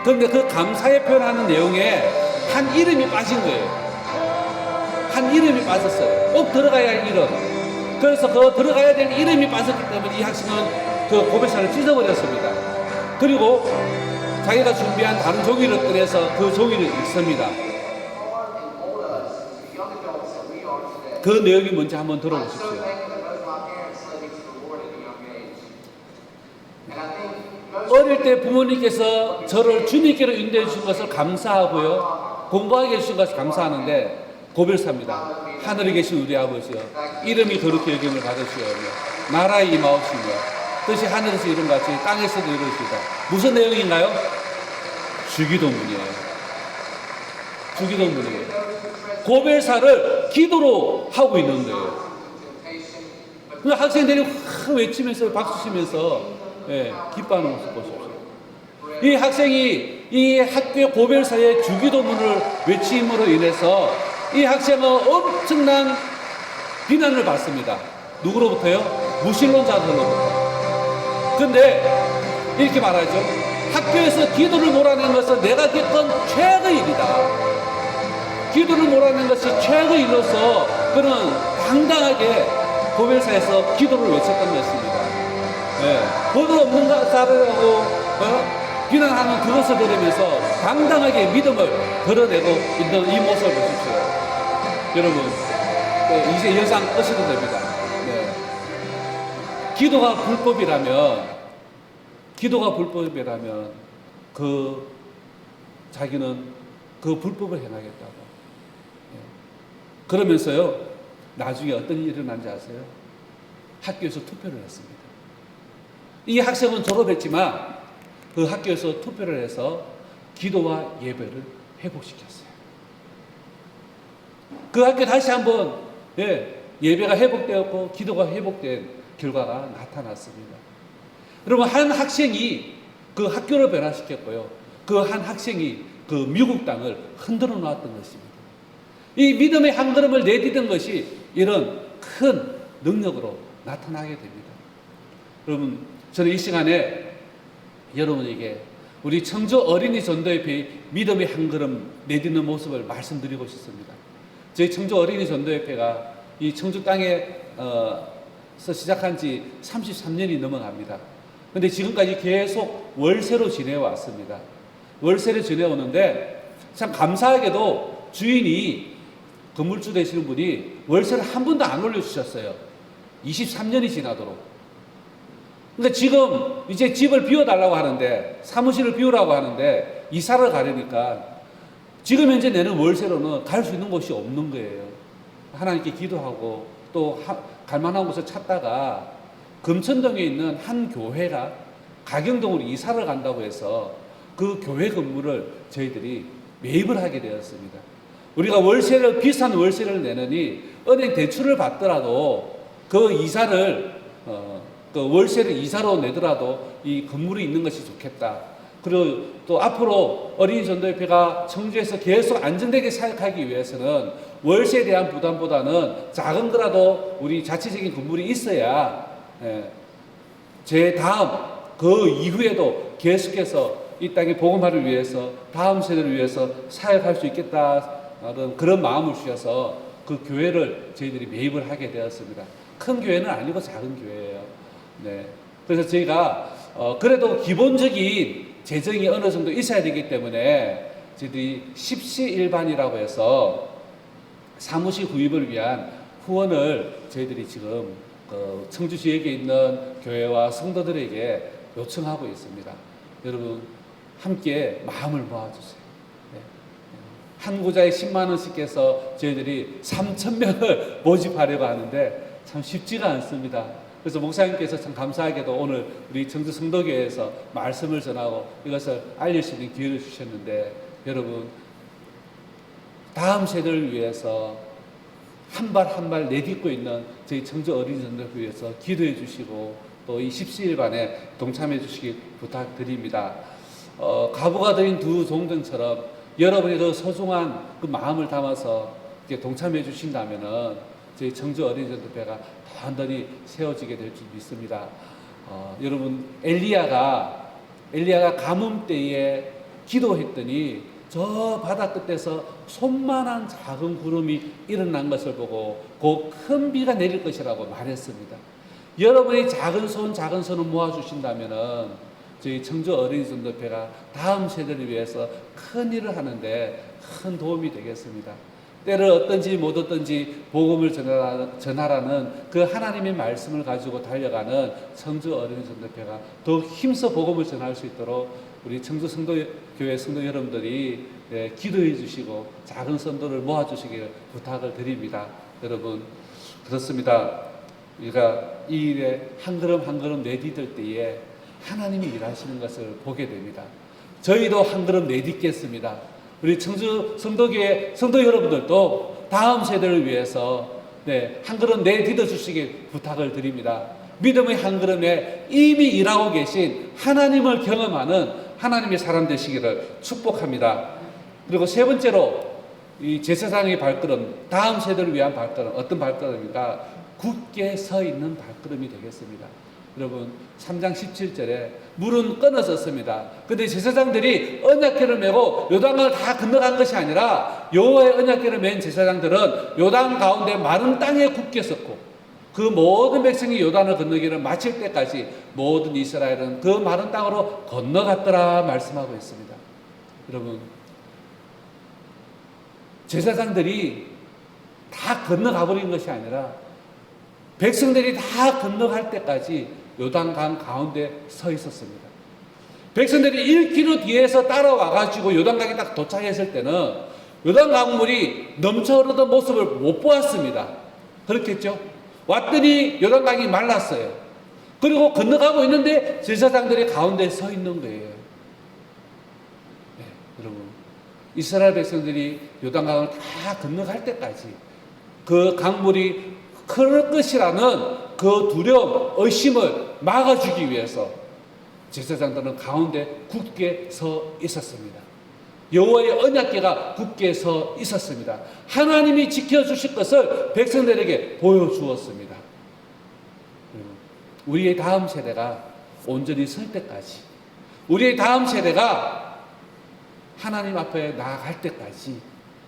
그런데 그 감사에 표현하는 내용에 한 이름이 빠진 거예요. 한 이름이 빠졌어요. 꼭 들어가야 할 이름. 그래서 그 들어가야 될 이름이 빠졌기 때문에 이 학생은 그 고별사를 찢어버렸습니다. 그리고 자기가 준비한 다른 종이를 꺼내서 그 종이를 읽습니다. 그 내용이 뭔지 한번 들어보십시오. 어릴 때 부모님께서 저를 주님께로 인도해 주신 것을 감사하고요, 공부하게 해주신 것을 감사하는데 고별사입니다. 하늘에 계신 우리 아버지여, 이름이 거룩히 여김을 받으시오며 나라에 임하옵시며 뜻이 하늘에서 이룬같이 땅에서도 이루시다. 무슨 내용인가요? 주기도문이에요. 주기도문이에요. 고별사를 기도로 하고 있는 거예요. 그 학생들이 외치면서 박수 치면서 기뻐하는 모습 보십시오. 이 학생이 이 학교 고별사의 주기도문을 외침으로 인해서 이 학생은 엄청난 비난을 받습니다. 누구로부터요? 무신론자들로부터. 근데 이렇게 말하죠. 학교에서 기도를 몰아내는 것은 내가 겪은 최악의 일이다. 기도를 몰아내는 것이 최악의 일로서 그는 당당하게 고별사에서 기도를 외쳤던 것입니다. 본 없는 자라고 비난하는 그것을 들으면서 당당하게 믿음을 드러내고 있는 이 모습을 보십시오. 여러분, 이제 영상 끄셔도 됩니다. 기도가 불법이라면 자기는 그 불법을 행하겠다고. 그러면서요, 나중에 어떤 일이 일어난지 아세요? 학교에서 투표를 했습니다. 이 학생은 졸업했지만 그 학교에서 투표를 해서 기도와 예배를 회복시켰어요. 그 학교 다시 한번 예배가 회복되었고 기도가 회복된 결과가 나타났습니다. 여러분, 한 학생이 그 학교를 변화시켰고요. 그 한 학생이 그 미국 땅을 흔들어 놓았던 것입니다. 이 믿음의 한 걸음을 내딛은 것이 이런 큰 능력으로 나타나게 됩니다. 여러분, 저는 이 시간에 여러분에게 우리 청주 어린이 전도협회의 믿음의 한 걸음 내딛는 모습을 말씀드리고 싶습니다. 저희 청주 어린이 전도협회가 이 청주 땅에서 시작한 지 33년이 넘어갑니다. 근데 지금까지 계속 월세로 지내왔습니다. 월세를 지내오는데 참 감사하게도 주인이 건물주 되시는 분이 월세를 한 번도 안 올려주셨어요. 23년이 지나도록. 그러니까 지금 이제 집을 비워달라고 하는데, 사무실을 비우라고 하는데 이사를 가려니까 지금 현재 내는 월세로는 갈 수 있는 곳이 없는 거예요. 하나님께 기도하고 또 갈만한 곳을 찾다가 금천동에 있는 한 교회가 가경동으로 이사를 간다고 해서 그 교회 건물을 저희들이 매입을 하게 되었습니다. 우리가 비싼 월세를 내느니 은행 대출을 받더라도 그 이사를 그 월세를 이사로 내더라도 이 건물이 있는 것이 좋겠다. 그리고 또 앞으로 어린이 전도협회가 청주에서 계속 안정되게 사역하기 위해서는 월세에 대한 부담보다는 작은 거라도 우리 자체적인 건물이 있어야 제 다음 그 이후에도 계속해서 이 땅의 복음화를 위해서 다음 세대를 위해서 사역할 수 있겠다. 그런 마음을 주셔서 그 교회를 저희들이 매입을 하게 되었습니다. 큰 교회는 아니고 작은 교회예요. 그래서 저희가 그래도 기본적인 재정이 어느 정도 있어야 되기 때문에 저희들이 십시일반이라고 해서 사무실 구입을 위한 후원을 저희들이 지금 청주 지역에 있는 교회와 성도들에게 요청하고 있습니다. 여러분, 함께 마음을 모아주세요. 한 구자에 10만 원씩 해서 저희들이 3,000명을 모집하려고 하는데 참 쉽지가 않습니다. 그래서 목사님께서 참 감사하게도 오늘 우리 청주 성도교회에서 말씀을 전하고 이것을 알릴 수 있는 기회를 주셨는데, 여러분, 다음 세대를 위해서 한 발 한 발 내딛고 있는 저희 청주 어린이 전도교회에서 기도해 주시고 또 이 십시일반에 동참해 주시기 부탁드립니다. 가부가 드린 두 종등처럼 여러분의 그 소중한 그 마음을 담아서 이렇게 동참해 주신다면은 저희 청주 어린이 전도회가 단단히 세워지게 될 줄 믿습니다. 여러분, 엘리야가 가뭄 때에 기도했더니 저 바다 끝에서 손만한 작은 구름이 일어난 것을 보고 그 큰 비가 내릴 것이라고 말했습니다. 여러분이 작은 손을 모아주신다면은 저희 청주 어린이 전도회가 다음 세대를 위해서 큰 일을 하는데 큰 도움이 되겠습니다. 때를 어떤지 못 어떤지 복음을 전하라는 그 하나님의 말씀을 가지고 달려가는 청주 어린이 전도회가 더욱 힘써 복음을 전할 수 있도록 우리 청주 성도교회 성도 여러분들이 기도해 주시고 작은 선도를 모아주시길 부탁을 드립니다. 여러분, 그렇습니다. 우리가 이 일에 한 걸음 한 걸음 내딛을 때에 하나님이 일하시는 것을 보게 됩니다. 저희도 한 걸음 내딛겠습니다. 우리 청주 성도교회 성도 여러분들도 다음 세대를 위해서 한 걸음 내딛어 주시길 부탁을 드립니다. 믿음의 한 걸음에 이미 일하고 계신 하나님을 경험하는 하나님의 사람 되시기를 축복합니다. 그리고 세 번째로 이 제사장의 발걸음, 다음 세대를 위한 발걸음, 어떤 발걸음인가? 굳게 서 있는 발걸음이 되겠습니다. 여러분 3장 17절에 물은 끊어졌습니다. 근데 제사장들이 언약궤를 메고 요단강을 다 건너간 것이 아니라 여호와의 언약궤를 맨 제사장들은 요단 가운데 마른 땅에 굳게 섰고 그 모든 백성이 요단을 건너기를 마칠 때까지 모든 이스라엘은 그 마른 땅으로 건너갔더라 말씀하고 있습니다. 여러분 제사장들이 다 건너가 버린 것이 아니라 백성들이 다 건너갈 때까지 요단강 가운데 서 있었습니다. 백성들이 1km 뒤에서 따라와가지고 요단강에 딱 도착했을 때는 요단강물이 넘쳐 흐르던 모습을 못 보았습니다. 그렇겠죠? 왔더니 요단강이 말랐어요. 그리고 건너가고 있는데 제사장들이 가운데 서 있는 거예요. 네, 여러분 이스라엘 백성들이 요단강을 다 건너갈 때까지 그 강물이 흐를 것이라는 그 두려움, 의심을 막아주기 위해서 제사장들은 가운데 굳게 서 있었습니다. 여호와의 언약궤가 굳게 서 있었습니다. 하나님이 지켜주실 것을 백성들에게 보여주었습니다. 우리의 다음 세대가 온전히 설 때까지, 우리의 다음 세대가 하나님 앞에 나아갈 때까지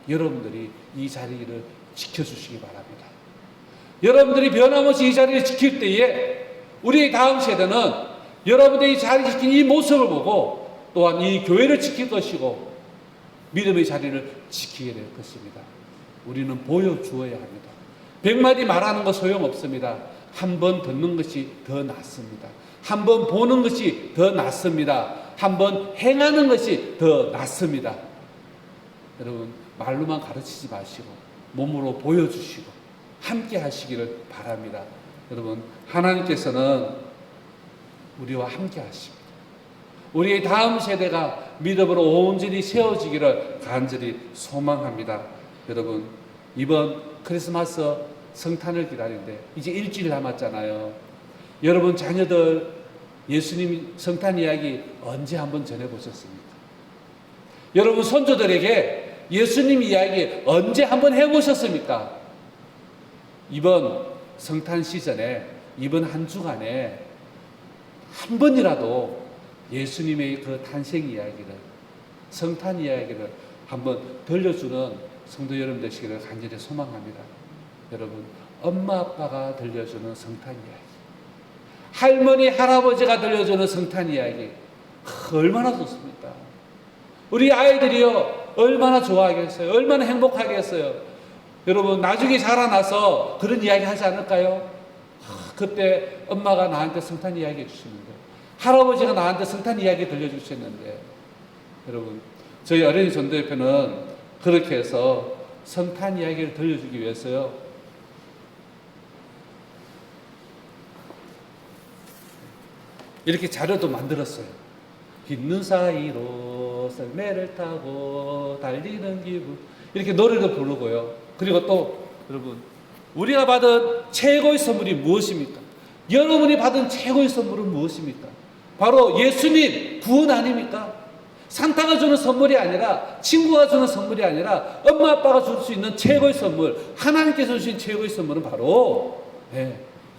여러분들이 이 자리를 지켜주시기 바랍니다. 여러분들이 변함없이 이 자리를 지킬 때에 우리의 다음 세대는 여러분들이 자리 지킨 이 모습을 보고 또한 이 교회를 지킬 것이고 믿음의 자리를 지키게 될 것입니다. 우리는 보여주어야 합니다. 100마디 말하는 거 소용없습니다. 한 번 듣는 것이 더 낫습니다. 한 번 보는 것이 더 낫습니다. 한 번 행하는 것이 더 낫습니다. 여러분 말로만 가르치지 마시고 몸으로 보여주시고 함께 하시기를 바랍니다. 여러분 하나님께서는 우리와 함께 하십니다. 우리의 다음 세대가 믿음으로 온전히 세워지기를 간절히 소망합니다. 여러분 이번 크리스마스 성탄을 기다리는데 이제 일주일 남았잖아요. 여러분 자녀들 예수님 성탄 이야기 언제 한번 전해보셨습니까? 여러분 손주들에게 예수님 이야기 언제 한번 해보셨습니까? 이번 성탄 시즌에 이번 한 주간에 한 번이라도 예수님의 그 탄생 이야기를 성탄 이야기를 한번 들려주는 성도 여러분 되시기를 간절히 소망합니다. 여러분 엄마 아빠가 들려주는 성탄 이야기, 할머니 할아버지가 들려주는 성탄 이야기 얼마나 좋습니까? 우리 아이들이요 얼마나 좋아하겠어요? 얼마나 행복하겠어요? 여러분 나중에 자라나서 그런 이야기 하지 않을까요? 그때 엄마가 나한테 성탄 이야기 해주시는데 할아버지가 나한테 성탄 이야기 들려주셨는데 여러분 저희 어린이 전도협회는 그렇게 해서 성탄 이야기를 들려주기 위해서요 이렇게 자료도 만들었어요. 흰눈 사이로 썰매를 타고 달리는 기분 이렇게 노래도 부르고요. 그리고 또 여러분 우리가 받은 최고의 선물이 무엇입니까? 여러분이 받은 최고의 선물은 무엇입니까? 바로 예수님 구원 아닙니까? 산타가 주는 선물이 아니라 친구가 주는 선물이 아니라 엄마 아빠가 줄 수 있는 최고의 선물 하나님께서 주신 최고의 선물은 바로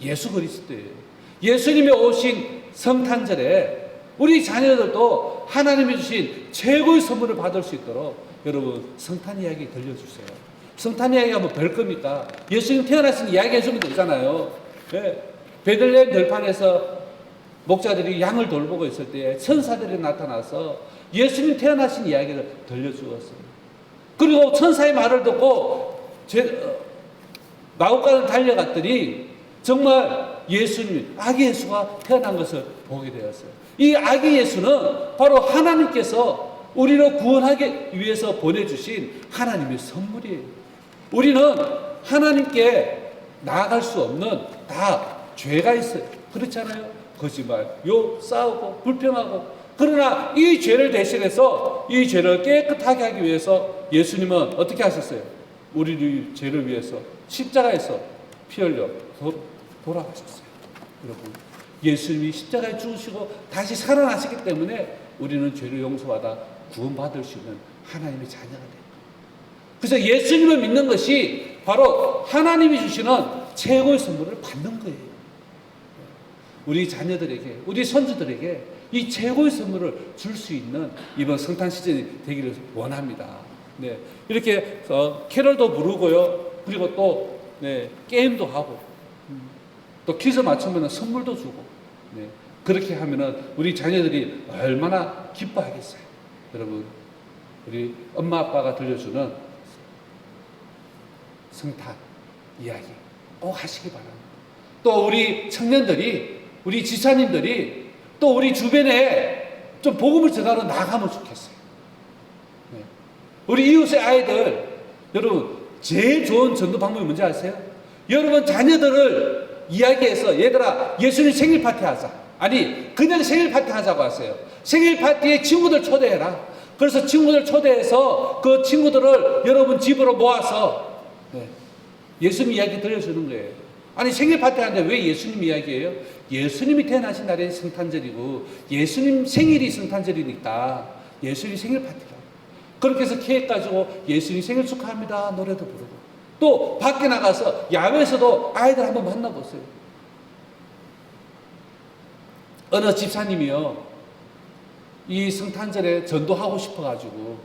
예수 그리스도예요. 예수님이 오신 성탄절에 우리 자녀들도 하나님이 주신 최고의 선물을 받을 수 있도록 여러분 성탄 이야기 들려주세요. 성탄 이야기가 뭐 별 겁니까? 예수님 태어나신 이야기 해주면 되잖아요. 베들레헴 들판에서 목자들이 양을 돌보고 있을 때 천사들이 나타나서 예수님 태어나신 이야기를 들려주었어요. 그리고 천사의 말을 듣고 마구간을 달려갔더니 정말 예수님, 아기 예수가 태어난 것을 보게 되었어요. 이 아기 예수는 바로 하나님께서 우리를 구원하기 위해서 보내주신 하나님의 선물이에요. 우리는 하나님께 나아갈 수 없는 다 죄가 있어요. 그렇잖아요. 거짓말, 욕, 싸우고 불평하고. 그러나 이 죄를 대신해서 이 죄를 깨끗하게 하기 위해서 예수님은 어떻게 하셨어요? 우리 죄를 위해서 십자가에서 피 흘려 돌아가셨어요. 여러분 예수님이 십자가에 죽으시고 다시 살아나셨기 때문에 우리는 죄를 용서받아 구원받을 수 있는 하나님의 자녀가 돼요. 그래서 예수님을 믿는 것이 바로 하나님이 주시는 최고의 선물을 받는 거예요. 우리 자녀들에게, 우리 손주들에게 이 최고의 선물을 줄 수 있는 이번 성탄 시즌이 되기를 원합니다. 네, 이렇게 캐럴도 부르고요. 그리고 또 게임도 하고 또 퀴즈 맞추면 선물도 주고 그렇게 하면은 우리 자녀들이 얼마나 기뻐하겠어요. 여러분, 우리 엄마 아빠가 들려주는 성탄 이야기 꼭 하시기 바랍니다. 또 우리 청년들이, 우리 지사님들이 또 우리 주변에 좀 복음을 전하러 나가면 좋겠어요. 우리 이웃의 아이들, 여러분 제일 좋은 전도 방법이 뭔지 아세요? 여러분 자녀들을 이야기해서 얘들아 예수님 생일 파티 하자. 아니 그냥 생일 파티 하자고 하세요. 생일 파티에 친구들 초대해라. 그래서 친구들 초대해서 그 친구들을 여러분 집으로 모아서 예수님 이야기 들려주는 거예요. 아니 생일 파티 하는데 왜 예수님 이야기예요? 예수님이 태어나신 날이 성탄절이고 예수님 생일이 성탄절이니까 예수님 생일 파티라고. 그렇게 해서 케이크 가지고 예수님 생일 축하합니다 노래도 부르고 또 밖에 나가서 야외에서도 아이들 한번 만나보세요. 어느 집사님이요 이 성탄절에 전도하고 싶어가지고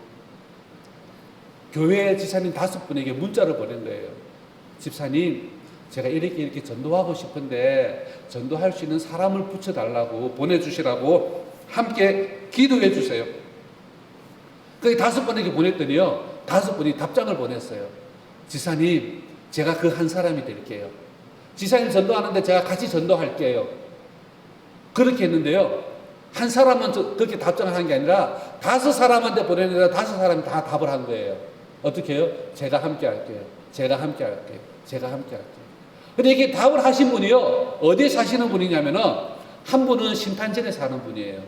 교회 지사님 5분에게 문자를 보낸 거예요. 집사님 제가 이렇게 전도하고 싶은데 전도할 수 있는 사람을 붙여달라고 보내주시라고 함께 기도해 주세요. 그게 5분에게 보냈더니요 5분이 답장을 보냈어요. 지사님 제가 그 한 사람이 될게요. 지사님 전도하는데 제가 같이 전도할게요. 그렇게 했는데요 한 사람은 그렇게 답장을 한 게 아니라 5사람한테 보내는데 5사람이 다 답을 한 거예요. 어떻게 해요? 제가 함께 할게요. 제가 함께 할게요. 제가 함께 할게요. 근데 이게 답을 하신 분이요 어디에 사시는 분이냐면은 한 분은 신탄전에 사는 분이에요.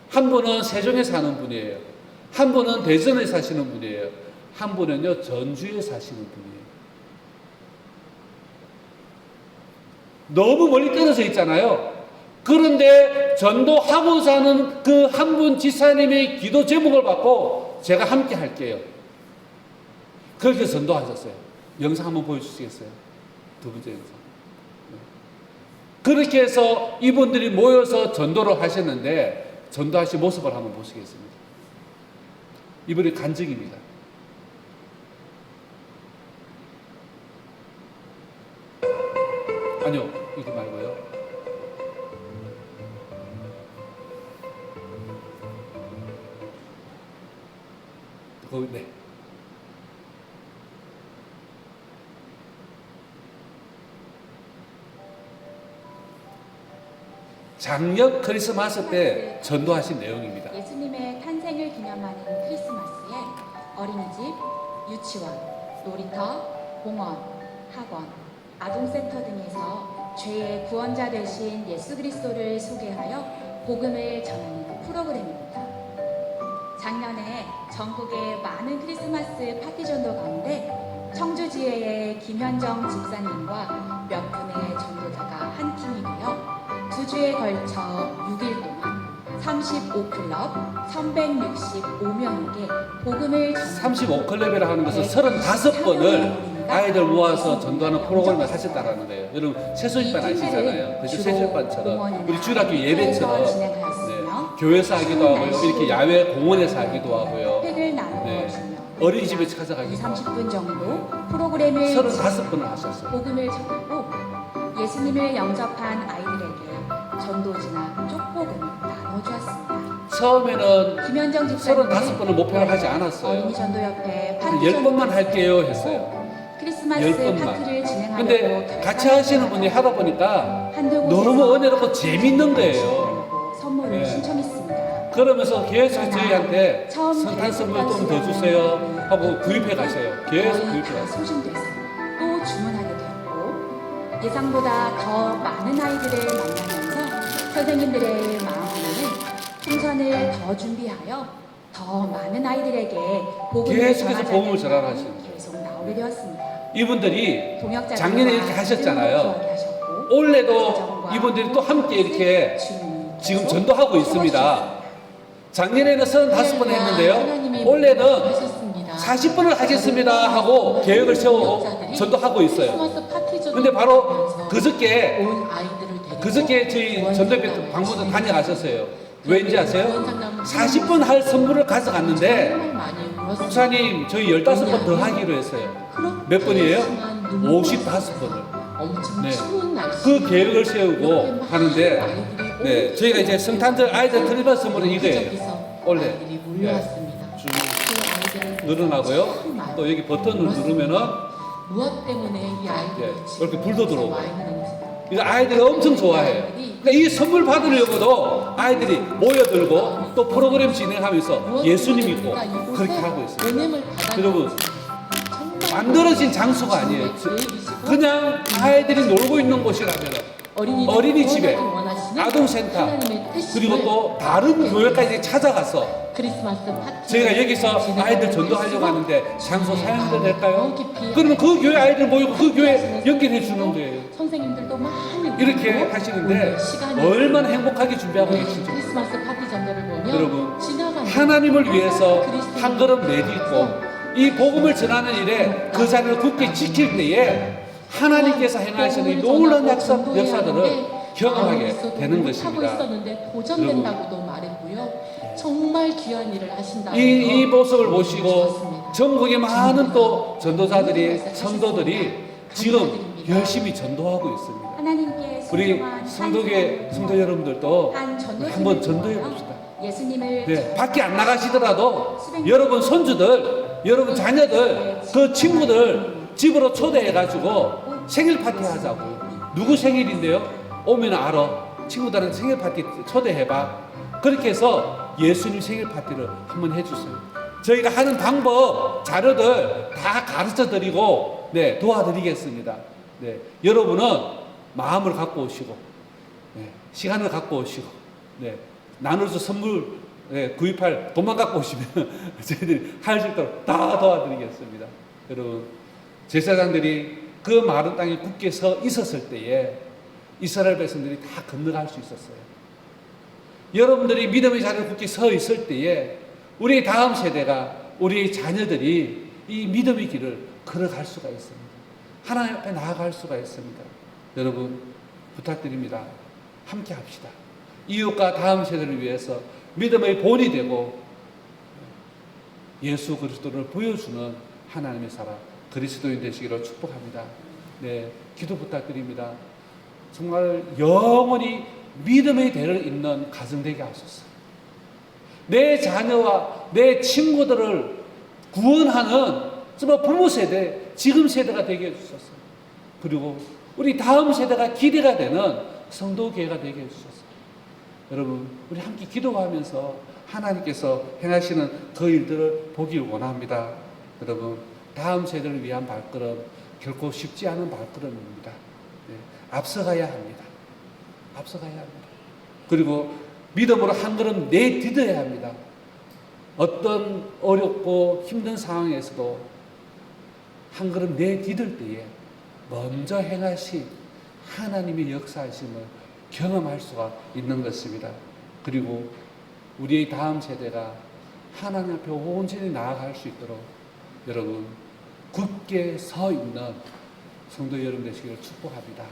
한 분은 세종에 사는 분이에요. 한 분은 대전에 사시는 분이에요. 한 분은요 전주에 사시는 분이에요. 너무 멀리 떨어져 있잖아요. 그런데 전도하고자 하는 그 한 분 지사님의 기도 제목을 받고 제가 함께 할게요. 그렇게 전도하셨어요. 영상 한번 보여주시겠어요? 두 번째 영상. 그렇게 해서 이분들이 모여서 전도를 하셨는데 전도하신 모습을 한번 보시겠습니다. 이분이 간증입니다. 아니요, 이거 말고요. 네. 작년 크리스마스 때 전도하신 내용입니다. 예수님의 탄생을 기념하는 크리스마스에 어린이집, 유치원, 놀이터, 공원, 학원, 아동센터 등에서 죄의 구원자 되신 예수 그리스도를 소개하여 복음을 전하는 프로그램입니다. 작년에 전국의 많은 크리스마스 파티 전도 가운데 청주지회의 김현정 집사님과 몇 분의 전도자가 한 팀이 되어 2주에 걸쳐 6일 동안 35클럽 365명에게 복음을 35클럽이라 하는 것은 35번을 아이들 모아서 전도하는 프로그램을 하셨다라는 거예요. 여러분 세수일반 아시잖아요. 그래서 세수일반처럼 우리 주일학교 예배처럼 교회에서 하기도 하고요. 이렇게 야외 공원에서 하기도 하고요. 팩을 나누어 주며 어린이집에 찾아가기도 하고 30분 정도 프로그램을 35번을 하셨어요. 복음을 전하고 예수님을 영접한 아이들에게 전도지나 쪽복음을 나눠주었습니다. 처음에는 김현정 집사님은 35번을 목표로 하지 않았어요. 어린이 전도협회 파티 10번만 할게요 했어요. 크리스마스 10번만. 파티를 진행하려고 근데 같이 하시는 분이 하다 보니까 한두 곳에서 너무 은혜롭고 재밌는 거예요. 선물을 네. 신청했습니다. 그러면서 계속 저희한테 처음 성탄 선물 좀 더 계획했던 주세요 하고 구입해 가세요. 계속 거의 구입해 다 가세요. 소진돼서 또 주문하게 되었고 예상보다 더 많은 아이들을 만나면서 선생님들의 마음에는 풍선을 더 준비하여 더 많은 아이들에게 복음을 계속해서 복음을 전하자는 전하라 하시는 거예요. 계속 나오게 되었습니다. 이분들이 동역자들과 작년에 이렇게 하셨잖아요. 기도하게 하셨고, 올해도 가정과 이분들이 또 함께 이렇게 주님이 지금 계속 전도하고 있습니다. 채워주셨습니다. 작년에는 35번 했는데요. 올해는 40번을 하겠습니다 하고 계획을 세우고 전도하고 있어요. 근데 바로 그저께 저희 전도회 방문도 다녀가셨어요. 왠지 아세요? 40번 할 선물을 가져갔는데 목사님 저희 15번 더 하기로 했어요. 몇 번이에요? 55번을. 네. 그 계획을 세우고 하는데 네, 저희가 이제 성탄절 아이들 드리는 선물은 이거예요. 원래 늘어나고요. 또 여기 버튼을 누르면은 무엇 때문에 이 아이들이 이렇게 불도 들어오고. 이거 아이들이 엄청 좋아해요. 그러니까 이 선물 받으려고도 아이들이 모여들고 또 프로그램 진행하면서 예수님 믿고 그렇게 하고 있어요. 여러분 만들어진 장소가 아니에요. 그냥 아이들이 놀고 있는 곳이라면 어린이집에 아동센터 그리고 또 다른 교회까지 찾아가서 크리스마스 파티 저희가 여기서 아이들 전도하려고 하는데 장소 사용도 될까요? 그러면 그 교회 아이들 모이고 그 교회 연결해 주는 거예요. 선생님들도 많이 이렇게 하시는데 얼마나 행복하게 준비하고 계신지. 크리스마스 파티 전도를 보면 여러분 지나가는 하나님을 위해서 한 걸음 내딛고 이 복음을 전하는 일에 그 자리를 굳게 지킬 때에 하나님께서 행하시는 이 놀라운 역사들을 경험하게 되는 것입니다. 있었는데 고전된다고도 말했고요. 정말 귀한 일을 하신다. 이 모습을 보시고 전국의 많은 또 전도자들이 성도들이 지금 열심히 전도하고 있습니다. 하나님께 우리 성도계 성도 여러분들도 한번 전도해 봅시다. 예수님을 네, 밖에 안 나가시더라도 여러분 손주들, 여러분 자녀들, 그 친구들 집으로 초대해 가지고 생일 파티 하자고. 누구 생일인데요? 오면 알아. 친구들한테 생일 파티 초대해봐. 그렇게 해서 예수님 생일 파티를 한번 해주세요. 저희가 하는 방법, 자료들 다 가르쳐 드리고, 네, 도와드리겠습니다. 네, 여러분은 마음을 갖고 오시고, 네, 시간을 갖고 오시고, 네, 나눠서 선물 네, 구입할 돈만 갖고 오시면 저희들이 할 수 있도록 다 도와드리겠습니다. 여러분, 제사장들이 그 마른 땅에 굳게 서 있었을 때에 이스라엘 백성들이 다 건너갈 수 있었어요. 여러분들이 믿음의 자리에 굳게 서 있을 때에 우리 다음 세대가, 우리 자녀들이 이 믿음의 길을 걸어갈 수가 있습니다. 하나님 앞에 나아갈 수가 있습니다. 여러분 부탁드립니다. 함께 합시다. 이웃과 다음 세대를 위해서 믿음의 본이 되고 예수 그리스도를 보여주는 하나님의 사람 그리스도인 되시기를 축복합니다. 네, 기도 부탁드립니다. 정말 영원히 믿음의 대를 잇는 가정 되게 하소서. 내 자녀와 내 친구들을 구원하는 정말 부모 세대, 지금 세대가 되게 해주소서. 그리고 우리 다음 세대가 기대가 되는 성도교회가 되게 해주소서. 여러분, 우리 함께 기도하면서 하나님께서 행하시는 그 일들을 보길 원합니다. 여러분, 다음 세대를 위한 발걸음 결코 쉽지 않은 발걸음입니다. 네, 앞서가야 합니다. 앞서가야 합니다. 그리고 믿음으로 한 걸음 내딛어야 합니다. 어떤 어렵고 힘든 상황에서도 한 걸음 내딛을 때에 먼저 행하신 하나님의 역사하심을 경험할 수가 있는 것입니다. 그리고 우리의 다음 세대가 하나님 앞에 온전히 나아갈 수 있도록 여러분 굳게 서 있는 성도 여러분 되시기를 축복합니다.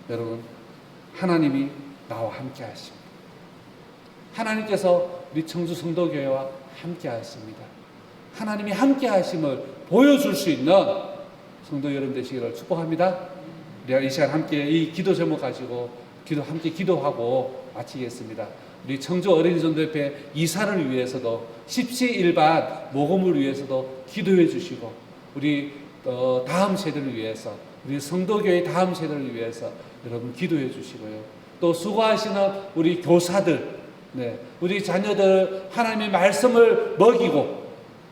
여러분 하나님이 나와 함께 하십니다. 하나님께서 우리 청주 성도교회와 함께 하십니다. 하나님이 함께 하심을 보여줄 수 있는 성도 여러분 되시기를 축복합니다. 우리가 이 시간 함께 이 기도 제목 가지고 함께 기도하고 마치겠습니다. 우리 청주 어린이전도협회 이사를 위해서도 십시일반 모금을 위해서도 기도해 주시고 우리 다음 세대를 위해서 우리 성도교회 다음 세대를 위해서 여러분 기도해 주시고요. 또 수고하시는 우리 교사들, 네, 우리 자녀들 하나님의 말씀을 먹이고,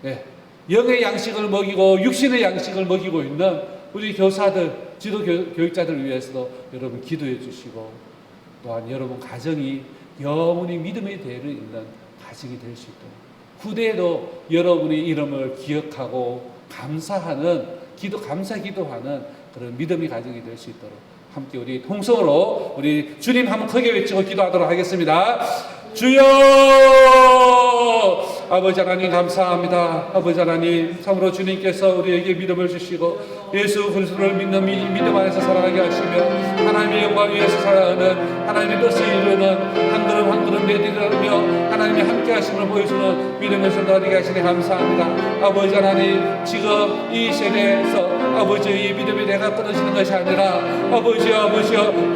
네, 영의 양식을 먹이고 육신의 양식을 먹이고 있는 우리 교사들, 지도 교육자들을 위해서도 여러분 기도해 주시고 또한 여러분 가정이 영원히 믿음의 대를 잇는 가정이 될 수 있도록 후대에도 여러분의 이름을 기억하고 감사하는 감사 기도하는 그런 믿음의 가정이 될 수 있도록 함께 우리 통성으로 우리 주님 한번 크게 외치고 기도하도록 하겠습니다. 주여 아버지 하나님 감사합니다. 아버지 하나님 참으로 주님께서 우리에게 믿음을 주시고 예수 그리스도를 믿는 이 믿음 안에서 살아가게 하시며 하나님의 영광 위에서 살아가는 하나님의 뜻을 이루는 한 걸음 한 걸음 내디디며 하나님이 함께 하심을 보여주는 믿음의 성도가 되게 하시니 감사합니다. 아버지 하나님 지금 이 세대에서 아버지의 이 믿음이 내가 끊어지는 것이 아니라 아버지여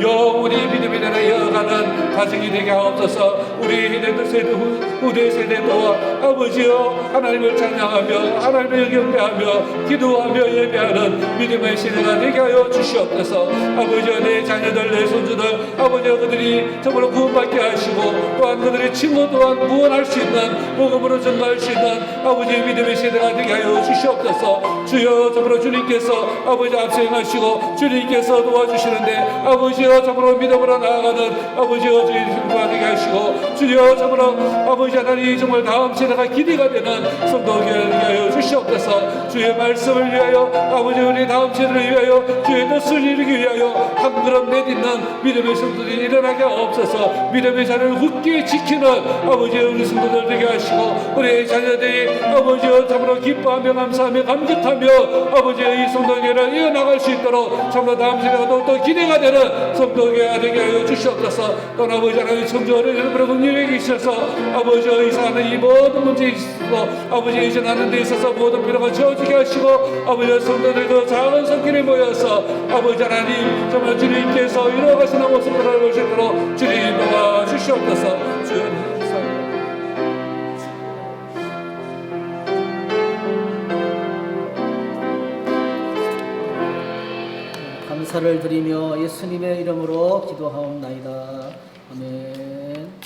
영원히 믿음이 내가 이어가는 가정이 되게 하옵소서. 우리 세대 후대 세대도 아버지여 하나님을 찬양하며 하나님을 경배하며 기도하며 예배하는 믿음의 세대가 되게 하여 주시옵소서. 아버지여 내 자녀들 내 손주들 아버지여 그들이 정말로 구원받게 하시고 또한 그들의 친구 또한 구원할 수 있는 복음으로 전가할 수 있는 아버지의 믿음의 세대가 되게 하여 주시옵소서. 주여 정말로 주님께서 아버지 앞서 행하시고 주님께서 도와주시는데 아버지여 정말로 믿음으로 나아가는 아버지여 주의 성도가 되게 하시고 주여 정말로 아버지 하나님 정말 다음 세대가 기대가 되는 성도가 되게 하여 주시옵소서. 주의 말씀을 위하여 아버지 우리 다음 세대를 위하여 주의 뜻을 이루기 위하여 한 걸음 내딛는 믿음의 성도들이 일어나게 하옵소서. 믿음의 자를 굳게 지키는 아버지 우리 성도들 되게 하시고 우리 자녀들이 아버지여 참으로 기뻐하며 감사하며 감격하며 아버지의 이 성도교회를 이어나갈 수 있도록 참으로 다음 세대가 더욱더 기대가 되는 성도교회가 되게 하여 주시옵소서. 또 아버지 하나님 청주어를 여러분의 긍휼히 있어서 아버지여 이 사는 이 모든 문제에 있어서 아버지 이전하는 데 있어서 모든 필요가 채워지게 하시고 아버지여 성도들 그 작은 손길에 모여서 아버지 하나님 정말 주님께서 이루어가시는 모습을 알고 수 있도록 주님 도와주시옵소서. 주님 감사를 드리며 예수님의 이름으로 기도하옵나이다. 아멘.